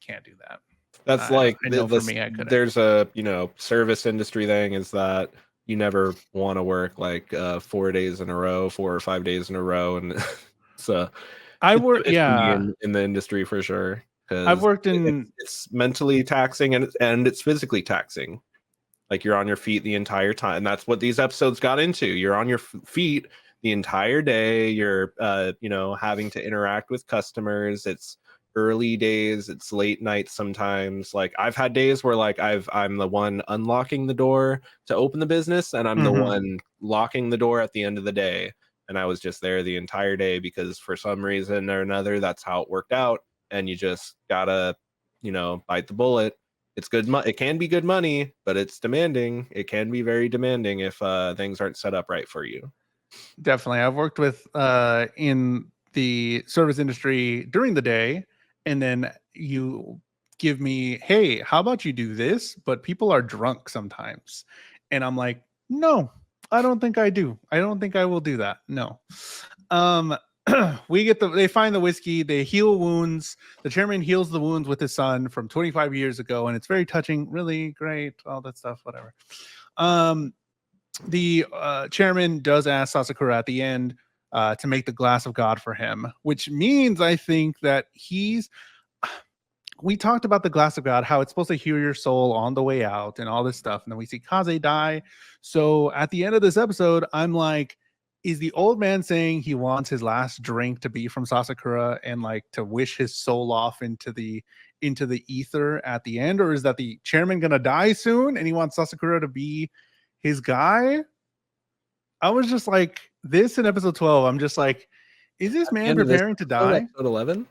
Can't do that. That's like, I know for me, I couldn't. There's a, you know, service industry thing is that you never want to work like 4 days in a row, 4 or 5 days in a row. And so I work, yeah, in the industry for sure. I've worked in, it's mentally taxing and it's physically taxing. Like you're on your feet the entire time. And that's what these episodes got into. You're on your feet the entire day. You're, you know, having to interact with customers. It's early days. It's late nights sometimes. Like I've had days where like I'm the one unlocking the door to open the business, and I'm the one locking the door at the end of the day. And I was just there the entire day because for some reason or another, that's how it worked out. And you just gotta, you know, bite the bullet. It's good. It can be good money, but it's demanding. It can be very demanding if things aren't set up right for you. Definitely. I've worked with in the service industry during the day, and then you give me, hey, how about you do this? But people are drunk sometimes. And I'm like, no, I don't think I do. I don't think I will do that. No. They find the whiskey, they heal wounds. The chairman heals the wounds with his son from 25 years ago, and it's very touching, really great, all that stuff, whatever. The chairman does ask Sasakura at the end to make the glass of God for him, which means I think that we talked about the glass of God, how it's supposed to heal your soul on the way out and all this stuff, and then we see Kaze die. So at the end of this episode, I'm like, is the old man saying he wants his last drink to be from Sasakura and like to wish his soul off into the into the ether at the end, or is that the chairman gonna die soon and he wants Sasakura to be his guy? I was just like, this in episode 12, I'm just like, is this man preparing to die? Episode 11?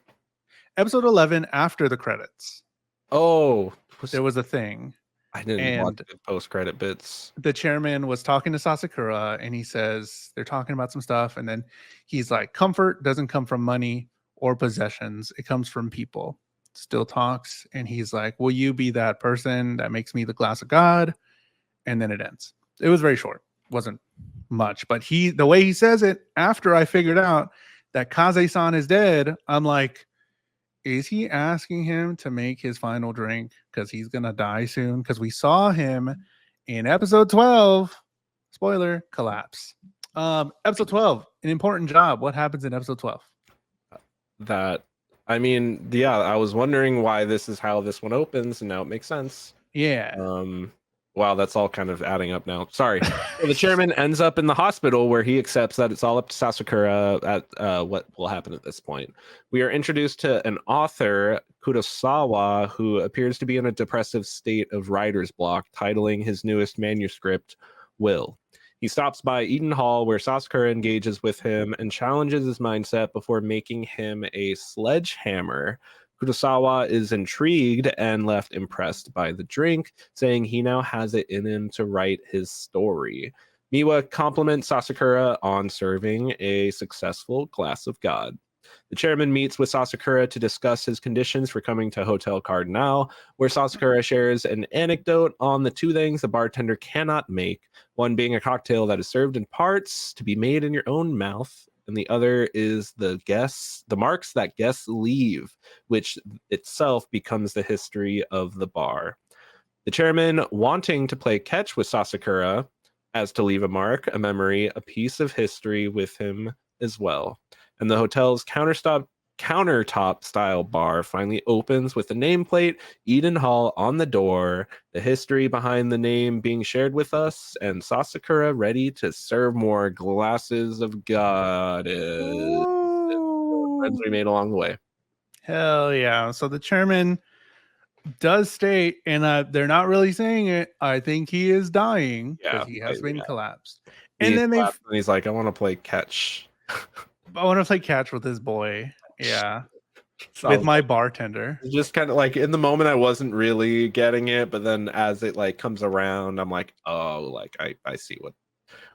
Episode 11 after the credits. Oh, there was a thing. I didn't watch the post-credit bits. The chairman was talking to Sasakura, and he says they're talking about some stuff, and then he's like, comfort doesn't come from money or possessions. It comes from people. Still talks, and he's like, will you be that person that makes me the glass of God? And then it ends. It was very short. Wasn't much, but the way he says it, after I figured out that Kaze-san is dead, I'm like, is he asking him to make his final drink because he's gonna die soon? Because we saw him in episode 12, spoiler, collapse. Episode 12, an important job. What happens in episode 12? I was wondering why this is how this one opens, and now it makes sense. Yeah. Wow, that's all kind of adding up now. Sorry. So the chairman ends up in the hospital where he accepts that it's all up to Sasakura at what will happen at this point. We are introduced to an author, Kurosawa, who appears to be in a depressive state of writer's block, titling his newest manuscript, Will. He stops by Eden Hall where Sasakura engages with him and challenges his mindset before making him a sledgehammer. Kurosawa is intrigued and left impressed by the drink, saying he now has it in him to write his story. Miwa compliments Sasakura on serving a successful glass of God. The chairman meets with Sasakura to discuss his conditions for coming to Hotel Cardinal, where Sasakura shares an anecdote on the two things the bartender cannot make, one being a cocktail that is served in parts to be made in your own mouth, and the other is the marks that guests leave, which itself becomes the history of the bar. The chairman, wanting to play catch with Sasakura, as to leave a mark, a memory, a piece of history with him as well. And the hotel's countertop style bar finally opens with a nameplate, Eden Hall, on the door, the history behind the name being shared with us, and Sasakura ready to serve more glasses of God. Friends we made along the way. Hell yeah. So the chairman does state, and they're not really saying it, I think he is dying because he has been collapsed. And then he's like, I want to play catch. I want to play catch with this boy. Yeah. With my bartender. Just kind of like in the moment I wasn't really getting it, but then as it like comes around, I'm like, oh, like I see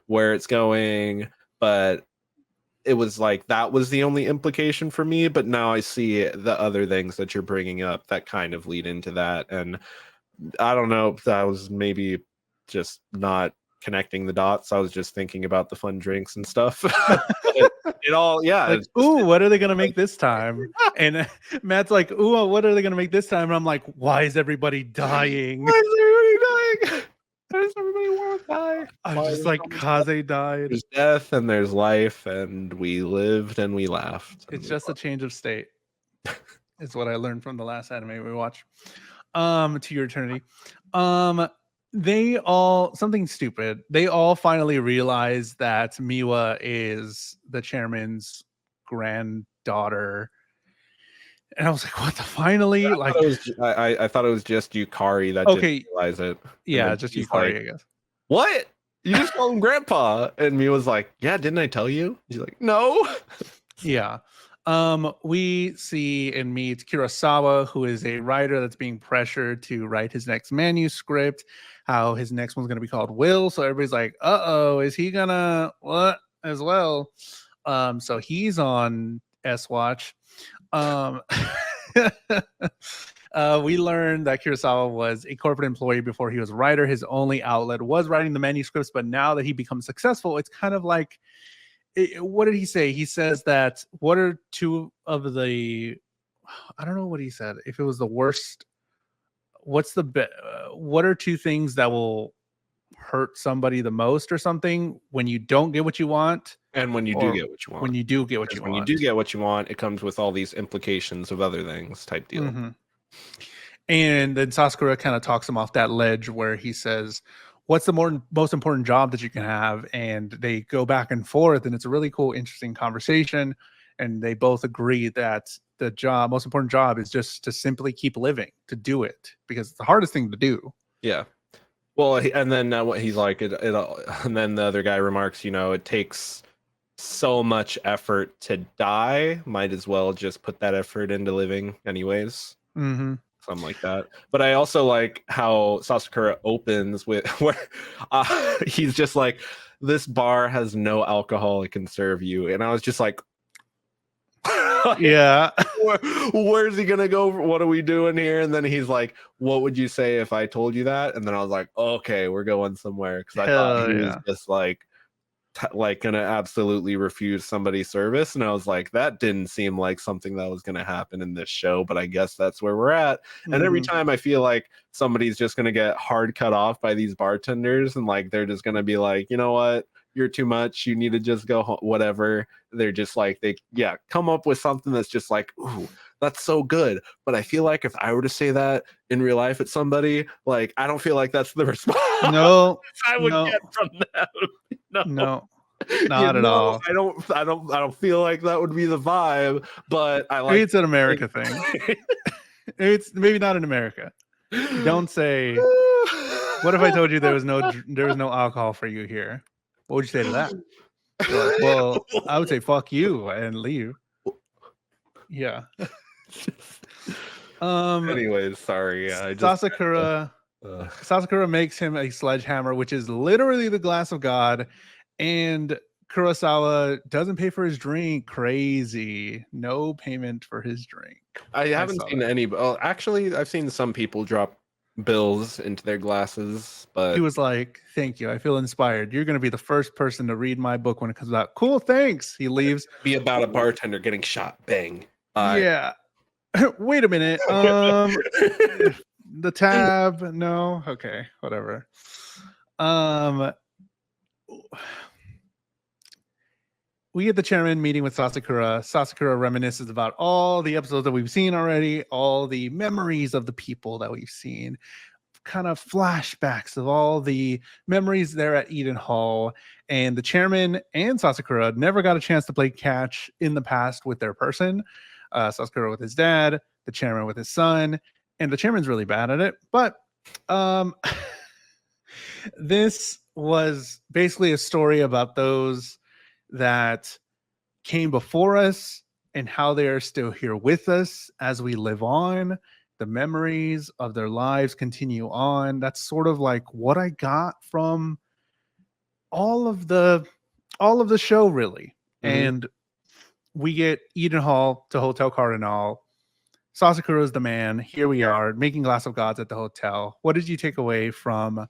where it's going. But it was like that was the only implication for me, but now I see the other things that you're bringing up that kind of lead into that. And I don't know if that was maybe just not connecting the dots. I was just thinking about the fun drinks and stuff. it all, yeah. Like, ooh, what are they gonna make this time? And Matt's like, ooh, what are they gonna make this time? And I'm like, why is everybody dying? Why is everybody dying? Why does everybody want to die? I'm just like, Kaze died. There's death and there's life, and we lived and we laughed. It's just a change of state. It's what I learned from the last anime we watched. To Your Eternity. They all, something stupid, they all finally realize that Miwa is the chairman's granddaughter. And I was like, what the finally? I thought it was just Yukari that didn't realize it. Yeah, just Yukari, like, I guess. What? You just called him grandpa. And Miwa's like, yeah, didn't I tell you? She's like, no. Yeah. We see and meet Kurosawa, who is a writer that's being pressured to write his next manuscript, how his next one's going to be called Will. So everybody's like, uh-oh, is he gonna what as well? So he's on S Watch. We learned that Kurosawa was a corporate employee before he was a writer. His only outlet was writing the manuscripts, but now that he becomes successful, it's kind of like, what did he say? He says that what are two of the, I don't know what he said. If it was the worst, what are two things that will hurt somebody the most or something when you don't get what you want? And when you do get what you want. When you do get what you want. When you do get what you want, it comes with all these implications of other things type deal. Mm-hmm. And then Sasakura kind of talks him off that ledge where he says, what's the most important job that you can have? And they go back and forth, and it's a really cool, interesting conversation. And they both agree that most important job is just to simply keep living, to do it, because it's the hardest thing to do. Yeah. Well, and then what he's like, and then the other guy remarks, it takes so much effort to die. Might as well just put that effort into living, anyways. Mm-hmm. Something like that. But I also like how Sasakura opens with where he's just like, "This bar has no alcohol it can serve you," and I was just like, yeah, where's he gonna go? What are we doing here? And then he's like, "What would you say if I told you that?" And then I was like, "Okay, we're going somewhere," because I thought he was just like gonna absolutely refuse somebody's service, and I was like, that didn't seem like something that was gonna happen in this show, but I guess that's where we're at. And every time I feel like somebody's just gonna get hard cut off by these bartenders, and like they're just gonna be like, you know what, you're too much, you need to just go home, whatever. They're just like, they come up with something that's just like, ooh, that's so good. But I feel like if I were to say that in real life at somebody, like, I don't feel like that's the response I would get from them. No, not at all. I don't feel like that would be the vibe, but I like, maybe it's an America thing. It's maybe not in America. Don't say, what if I told you there was no alcohol for you here? What would you say to that? Like, well, I would say fuck you and leave. Yeah. Anyways, sorry. Sasakura makes him a sledgehammer, which is literally the glass of God, and Kurosawa doesn't pay for his drink. Crazy. No payment for his drink. I haven't seen any. Well, actually, I've seen some people drop bills into their glasses, but he was like, thank you, I feel inspired. You're going to be the first person to read my book when it comes out. Cool, thanks. He leaves. Be about a bartender getting shot. Bang. Yeah. Wait a minute. The tab. No. Okay. Whatever. We get the chairman meeting with Sasakura. Sasakura reminisces about all the episodes that we've seen already, all the memories of the people that we've seen, kind of flashbacks of all the memories there at Eden Hall. And the chairman and Sasakura never got a chance to play catch in the past with their person. Sasakura with his dad, the chairman with his son, and the chairman's really bad at it. But this was basically a story about those that came before us and how they are still here with us as we live on. The memories of their lives continue on. That's sort of like what I got from all of the show, really. And we get Eden Hall to Hotel Cardinal. Sasakura is the man. Here we are making glass of gods at the hotel. What did you take away from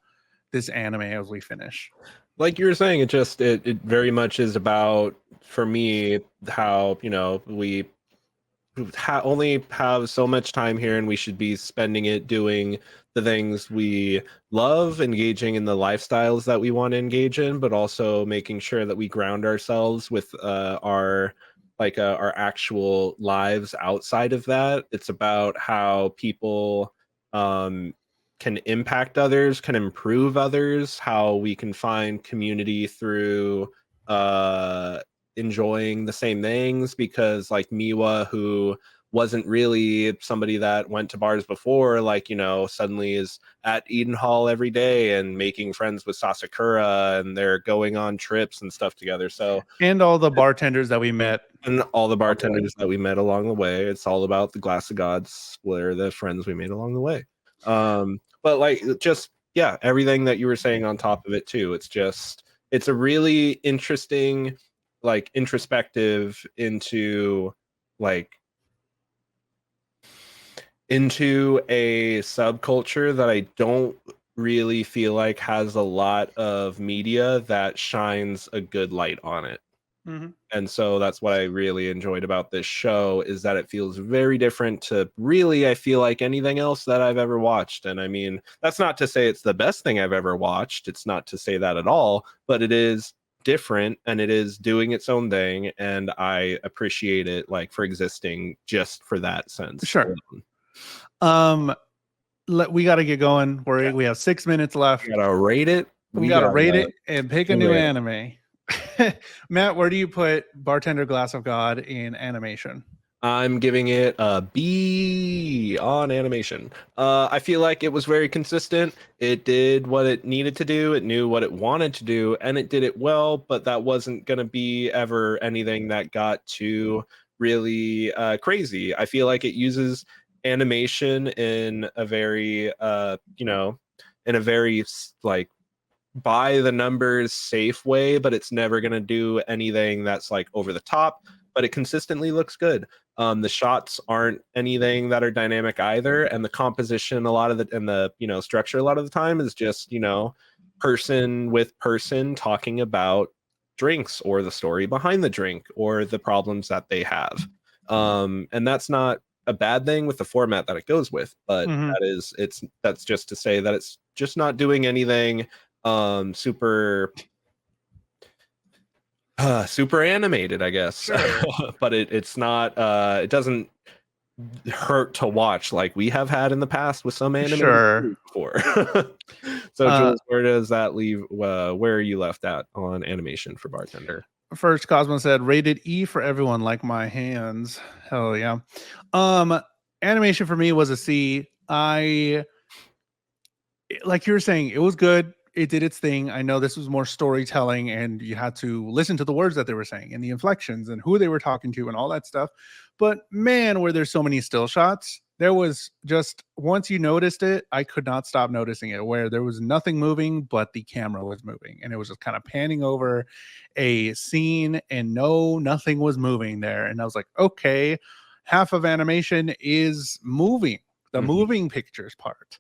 this anime as we finish? Like you were saying, it very much is about, for me, how, we only have so much time here, and we should be spending it doing the things we love, engaging in the lifestyles that we want to engage in, but also making sure that we ground ourselves with our actual lives outside of that. It's about how people can impact others, can improve others, how we can find community through enjoying the same things, because like Miwa, who wasn't really somebody that went to bars before, suddenly is at Eden Hall every day and making friends with Sasakura, and they're going on trips and stuff together. So, and all the bartenders that we met. And all the bartenders that we met along the way. It's all about the glass of gods, what are the friends we made along the way. But everything that you were saying on top of it too. It's a really interesting, introspective into a subculture that I don't really feel like has a lot of media that shines a good light on it. And so that's what I really enjoyed about this show, is that it feels very different to really, I feel like, anything else that I've ever watched. And I mean, that's not to say it's the best thing I've ever watched. It's not to say that at all, but it is different and it is doing its own thing. And I appreciate it, for existing just for that sense. Sure. We got to get going. We have 6 minutes left. We got to rate it. We got to rate it and pick a new anime. Matt, where do you put Bartender Glass of God in animation? I'm giving it a B on animation. I feel like it was very consistent. It did what it needed to do. It knew what it wanted to do, and it did it well. But that wasn't going to be ever anything that got too really crazy. I feel like it uses animation in a very, in a very like by the numbers safe way, but it's never going to do anything that's like over the top, but it consistently looks good. The shots aren't anything that are dynamic either, and the composition a lot of the and the structure a lot of the time is just person with person talking about drinks or the story behind the drink or the problems that they have. And that's not a bad thing with the format that it goes with, but that's just to say that it's just not doing anything super super animated, I guess. Sure. But it's not it doesn't hurt to watch like we have had in the past with some anime before. So Jules, where does that leave where are you left at on animation for Bartender? First, Cosmo said rated E for everyone, like my hands. Hell yeah. Animation for me was a C. Like you were saying, it was good. It did its thing. I know this was more storytelling, and you had to listen to the words that they were saying and the inflections and who they were talking to and all that stuff. But man, were there so many still shots. There was just, once you noticed it, I could not stop noticing it, where there was nothing moving, but the camera was moving. And it was just kind of panning over a scene, and nothing was moving there. And I was like, okay, half of animation is moving, the moving pictures part.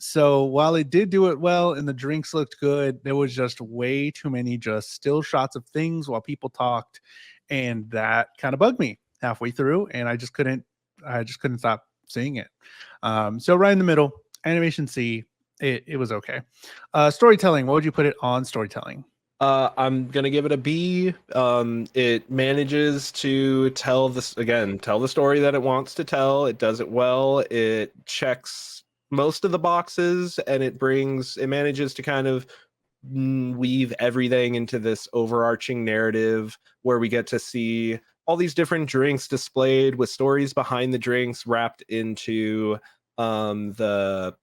So while it did do it well and the drinks looked good, there was just way too many just still shots of things while people talked, and that kind of bugged me halfway through, and I just couldn't stop seeing it. So right in the middle, animation C. It was okay. Storytelling, what would you put it on storytelling? I'm gonna give it a B. It manages to tell the story that it wants to tell. It does it well. It checks most of the boxes, and it manages to kind of weave everything into this overarching narrative where we get to see all these different drinks displayed with stories behind the drinks wrapped into the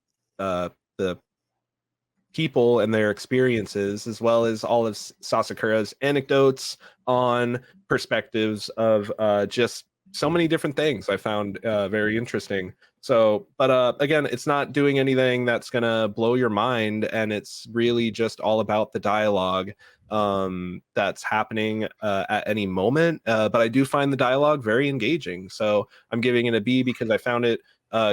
people and their experiences, as well as all of Sasakura's anecdotes on perspectives of just so many different things I found very interesting. So, but again, it's not doing anything that's going to blow your mind, and it's really just all about the dialogue that's happening at any moment. But I do find the dialogue very engaging. So I'm giving it a B because I found it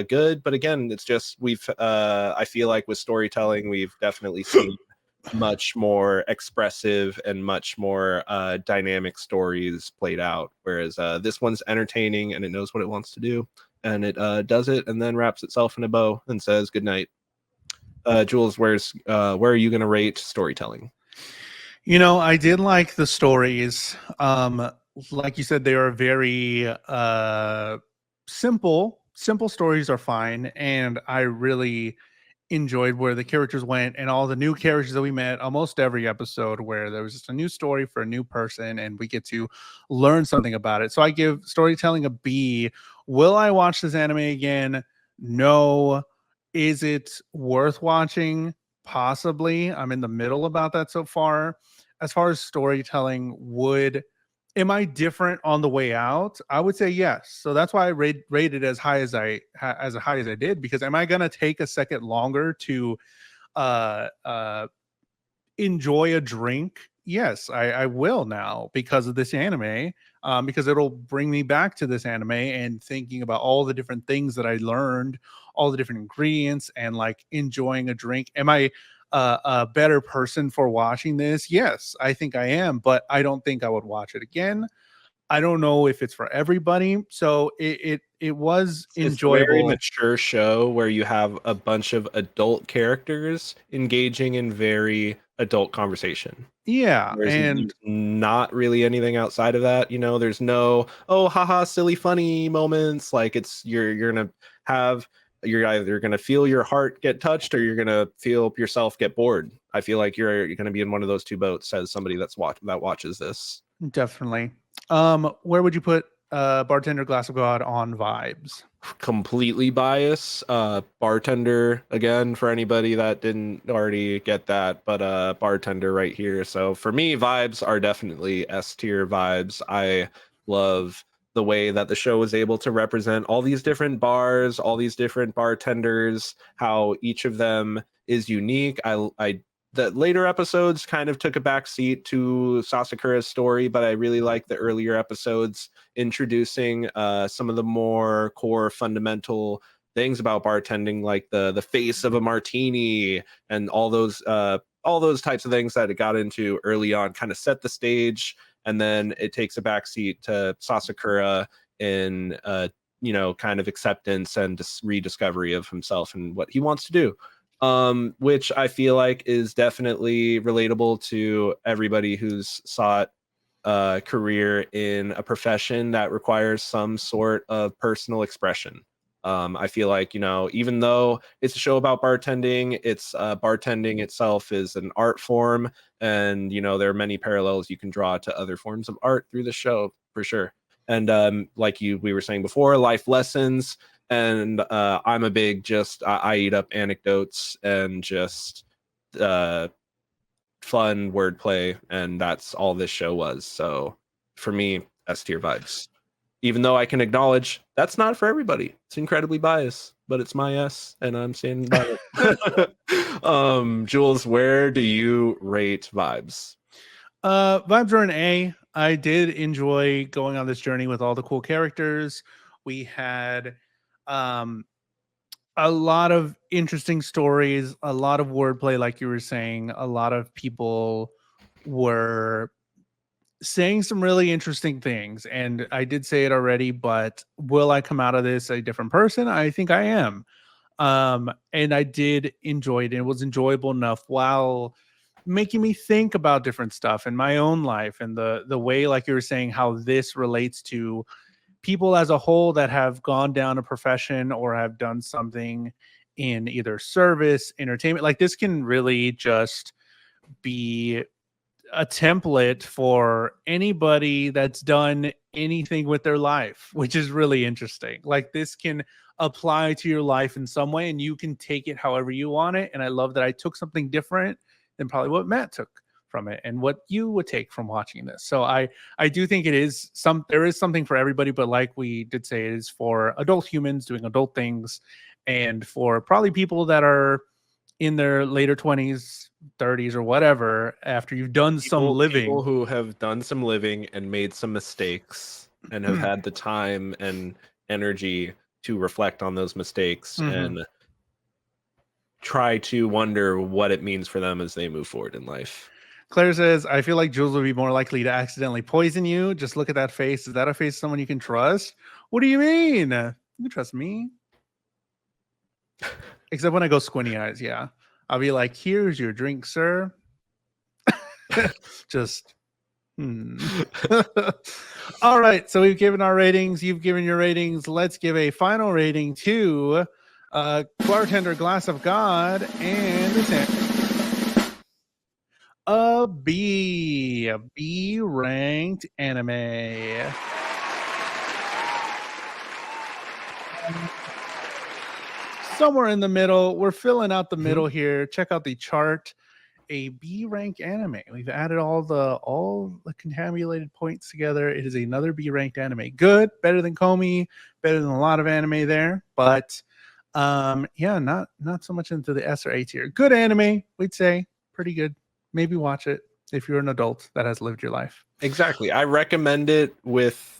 good. But again, it's just I feel like with storytelling, we've definitely seen much more expressive and much more dynamic stories played out, whereas this one's entertaining and it knows what it wants to do, and it does it and then wraps itself in a bow and says good night. Jules, where are you going to rate storytelling? I did like the stories. Like you said, they are very simple stories are fine, and I really enjoyed where the characters went and all the new characters that we met almost every episode, where there was just a new story for a new person and we get to learn something about it. So I give storytelling a B. Will I watch this anime again? No. Is it worth watching? Possibly. I'm in the middle about that so far. As far as storytelling, am I different on the way out? I would say yes. So that's why I rated as high as I did, because am I going to take a second longer to enjoy a drink? Yes, I will now, because of this anime, because it'll bring me back to this anime and thinking about all the different things that I learned, all the different ingredients, and like enjoying a drink. Am I a better person for watching this? Yes, I think I am, but I don't think I would watch it again. I don't know if it's for everybody. So it was enjoyable. It's a very mature show where you have a bunch of adult characters engaging in very adult conversation. Yeah, There's not really anything outside of that. There's no haha silly funny moments. Like you're either gonna feel your heart get touched or you're gonna feel yourself get bored. I feel like you're gonna be in one of those two boats as somebody that watches this. Definitely. Where would you put Bartender Glass of God on vibes? Completely bias. Bartender again for anybody that didn't already get that, but Bartender right here. So for me, vibes are definitely S tier vibes. I love the way that the show was able to represent all these different bars, all these different bartenders, how each of them is unique. I the later episodes kind of took a backseat to Sasakura's story, but I really like the earlier episodes introducing some of the more core fundamental things about bartending, like the face of a martini and all those types of things that it got into early on, kind of set the stage, and then it takes a backseat to Sasakura in kind of acceptance and rediscovery of himself and what he wants to do, which I feel like is definitely relatable to everybody who's sought a career in a profession that requires some sort of personal expression. I feel like, even though it's a show about bartending, it's bartending itself is an art form, and there are many parallels you can draw to other forms of art through the show for sure. And like we were saying before, life lessons. And I'm a big I eat up anecdotes and just fun wordplay, and that's all this show was. So for me, S tier vibes. Even though I can acknowledge that's not for everybody. It's incredibly biased, but it's my S, and I'm standing by it. Jules, where do you rate vibes? Vibes are an A. I did enjoy going on this journey with all the cool characters. We had a lot of interesting stories, a lot of wordplay, like you were saying. A lot of people were saying some really interesting things, and I did say it already, but will I come out of this a different person? I think I am. And I did enjoy it, and it was enjoyable enough while making me think about different stuff in my own life, and the way, like you were saying, how this relates to people as a whole that have gone down a profession or have done something in either service, entertainment. Like, this can really just be a template for anybody that's done anything with their life, which is really interesting. Like, this can apply to your life in some way, and you can take it however you want it. And I love that I took something different than probably what Matt took from it and what you would take from watching this. So I do think there is something for everybody, but like we did say, it is for adult humans doing adult things, and for probably people that are in their later 20s, 30s, or whatever, after you've done some living. People who have done some living and made some mistakes and have had the time and energy to reflect on those mistakes and try to wonder what it means for them as they move forward in life. Claire says, I feel like Jules would be more likely to accidentally poison you. Just look at that face. Is that a face of someone you can trust? What do you mean? You can trust me. Except when I go squinty eyes, yeah. I'll be like, here's your drink, sir. Just, All right, so we've given our ratings. You've given your ratings. Let's give a final rating to Bartender Glass of God and this anime. A B ranked anime. Somewhere in the middle. We're filling out the middle here. Check out the chart. A B rank anime. We've added all the contabulated points together. It is another B ranked anime. Good, better than Komi, better than a lot of anime there, but yeah, not so much into the S or A tier. Good anime, we'd say. Pretty good. Maybe watch it if you're an adult that has lived your life. Exactly. I recommend it with,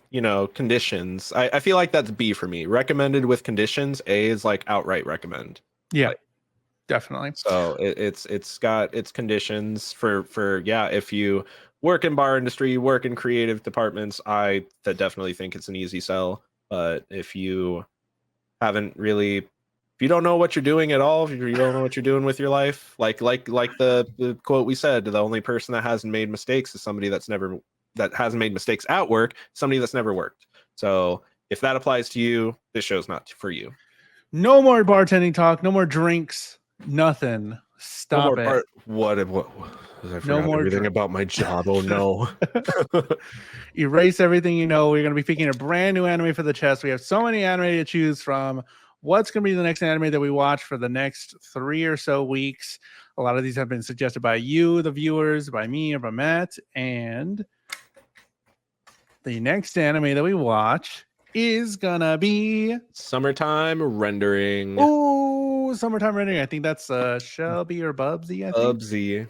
conditions. I feel like that's B for me. Recommended with conditions. A is like outright recommend. Yeah. Definitely. So it's got its conditions for if you work in bar industry, work in creative departments, I definitely think it's an easy sell. But if you don't know what you're doing at all, if you don't know what you're doing with your life, like the quote we said, the only person that hasn't made mistakes is somebody that hasn't made mistakes at work, somebody that's never worked. So if that applies to you, this show's not for you. No more bartending talk, no more drinks. Nothing. Stop it. What? I forgot everything about my job. Oh no. Erase everything you know. We're going to be picking a brand new anime for the chest. We have so many anime to choose from. What's going to be the next anime that we watch for the next 3 or so weeks? A lot of these have been suggested by you, the viewers, by me, or by Matt. And the next anime that we watch is going to be Summertime Rendering. Oh, Summertime Rendering. I think that's Shelby or Bubsy.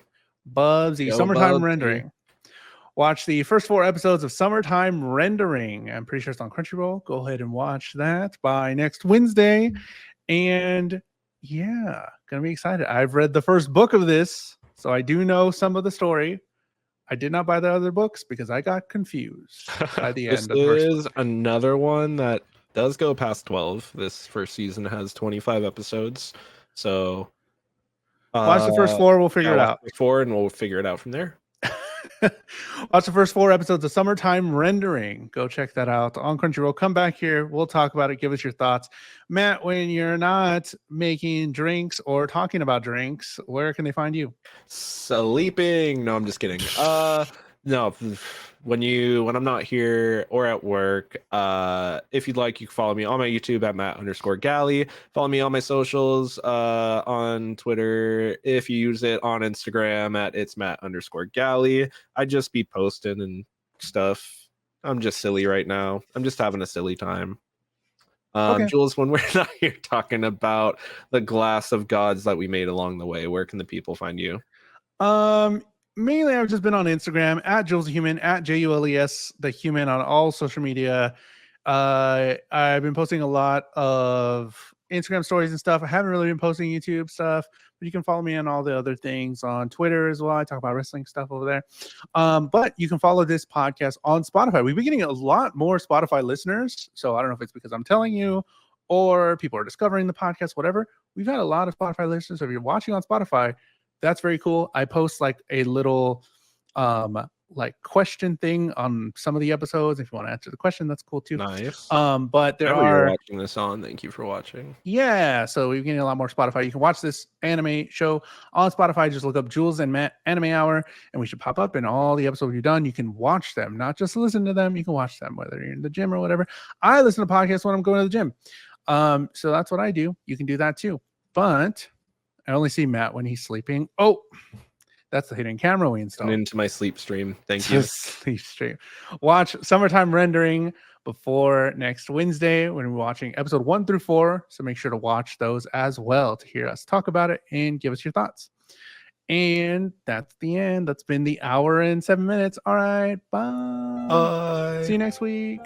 Bubsy. Summertime Rendering. Watch the first 4 episodes of Summertime Rendering. I'm pretty sure it's on Crunchyroll. Go ahead and watch that by next Wednesday. And yeah, gonna be excited. I've read the first book of this, so I do know some of the story. I did not buy the other books because I got confused by the end of the first book. This is another one that does go past 12. This first season has 25 episodes. So watch the first 4, we'll figure it out. 4 and we'll figure it out from there. Watch the first 4 episodes of Summertime Rendering. Go check that out on Crunchyroll. Come back here. We'll talk about it. Give us your thoughts. Matt, when you're not making drinks or talking about drinks, where can they find you? Sleeping. No, I'm just kidding. No, when I'm not here or at work, if you'd like, you can follow me on my YouTube at Matt_Galley. Follow me on my socials, on Twitter. If you use it on Instagram at it's Matt_Galley. I just be posting and stuff. I'm just silly right now. I'm just having a silly time. Okay. Jules, when we're not here talking about the glass of gods that we made along the way, where can the people find you? Mainly, I've just been on Instagram at JulesTheHuman, at JulesTheHuman on all social media. I've been posting a lot of Instagram stories and stuff. I haven't really been posting YouTube stuff, but you can follow me on all the other things on Twitter as well. I talk about wrestling stuff over there. But you can follow this podcast on Spotify. We've been getting a lot more Spotify listeners. So I don't know if it's because I'm telling you or people are discovering the podcast, whatever. We've had a lot of Spotify listeners. So if you're watching on Spotify, that's very cool. I post like a little like question thing on some of the episodes. If you want to answer the question, that's cool too. Nice. But there you're watching this on. Thank you for watching. Yeah, so we're getting a lot more Spotify. You can watch this anime show on Spotify. Just look up Jules and Matt Anime Hour, and we should pop up in all the episodes you've done. You can watch them, not just listen to them. You can watch them whether you're in the gym or whatever. I listen to podcasts when I'm going to the gym. So that's what I do. You can do that too. But I only see Matt when he's sleeping. Oh, that's the hidden camera we installed. And into my sleep stream. Thank you. Sleep stream. Watch Summertime Rendering before next Wednesday when we're watching episode 1 through 4. So make sure to watch those as well to hear us talk about it and give us your thoughts. And that's the end. That's been the hour and 7 minutes. All right. Bye. Bye. See you next week.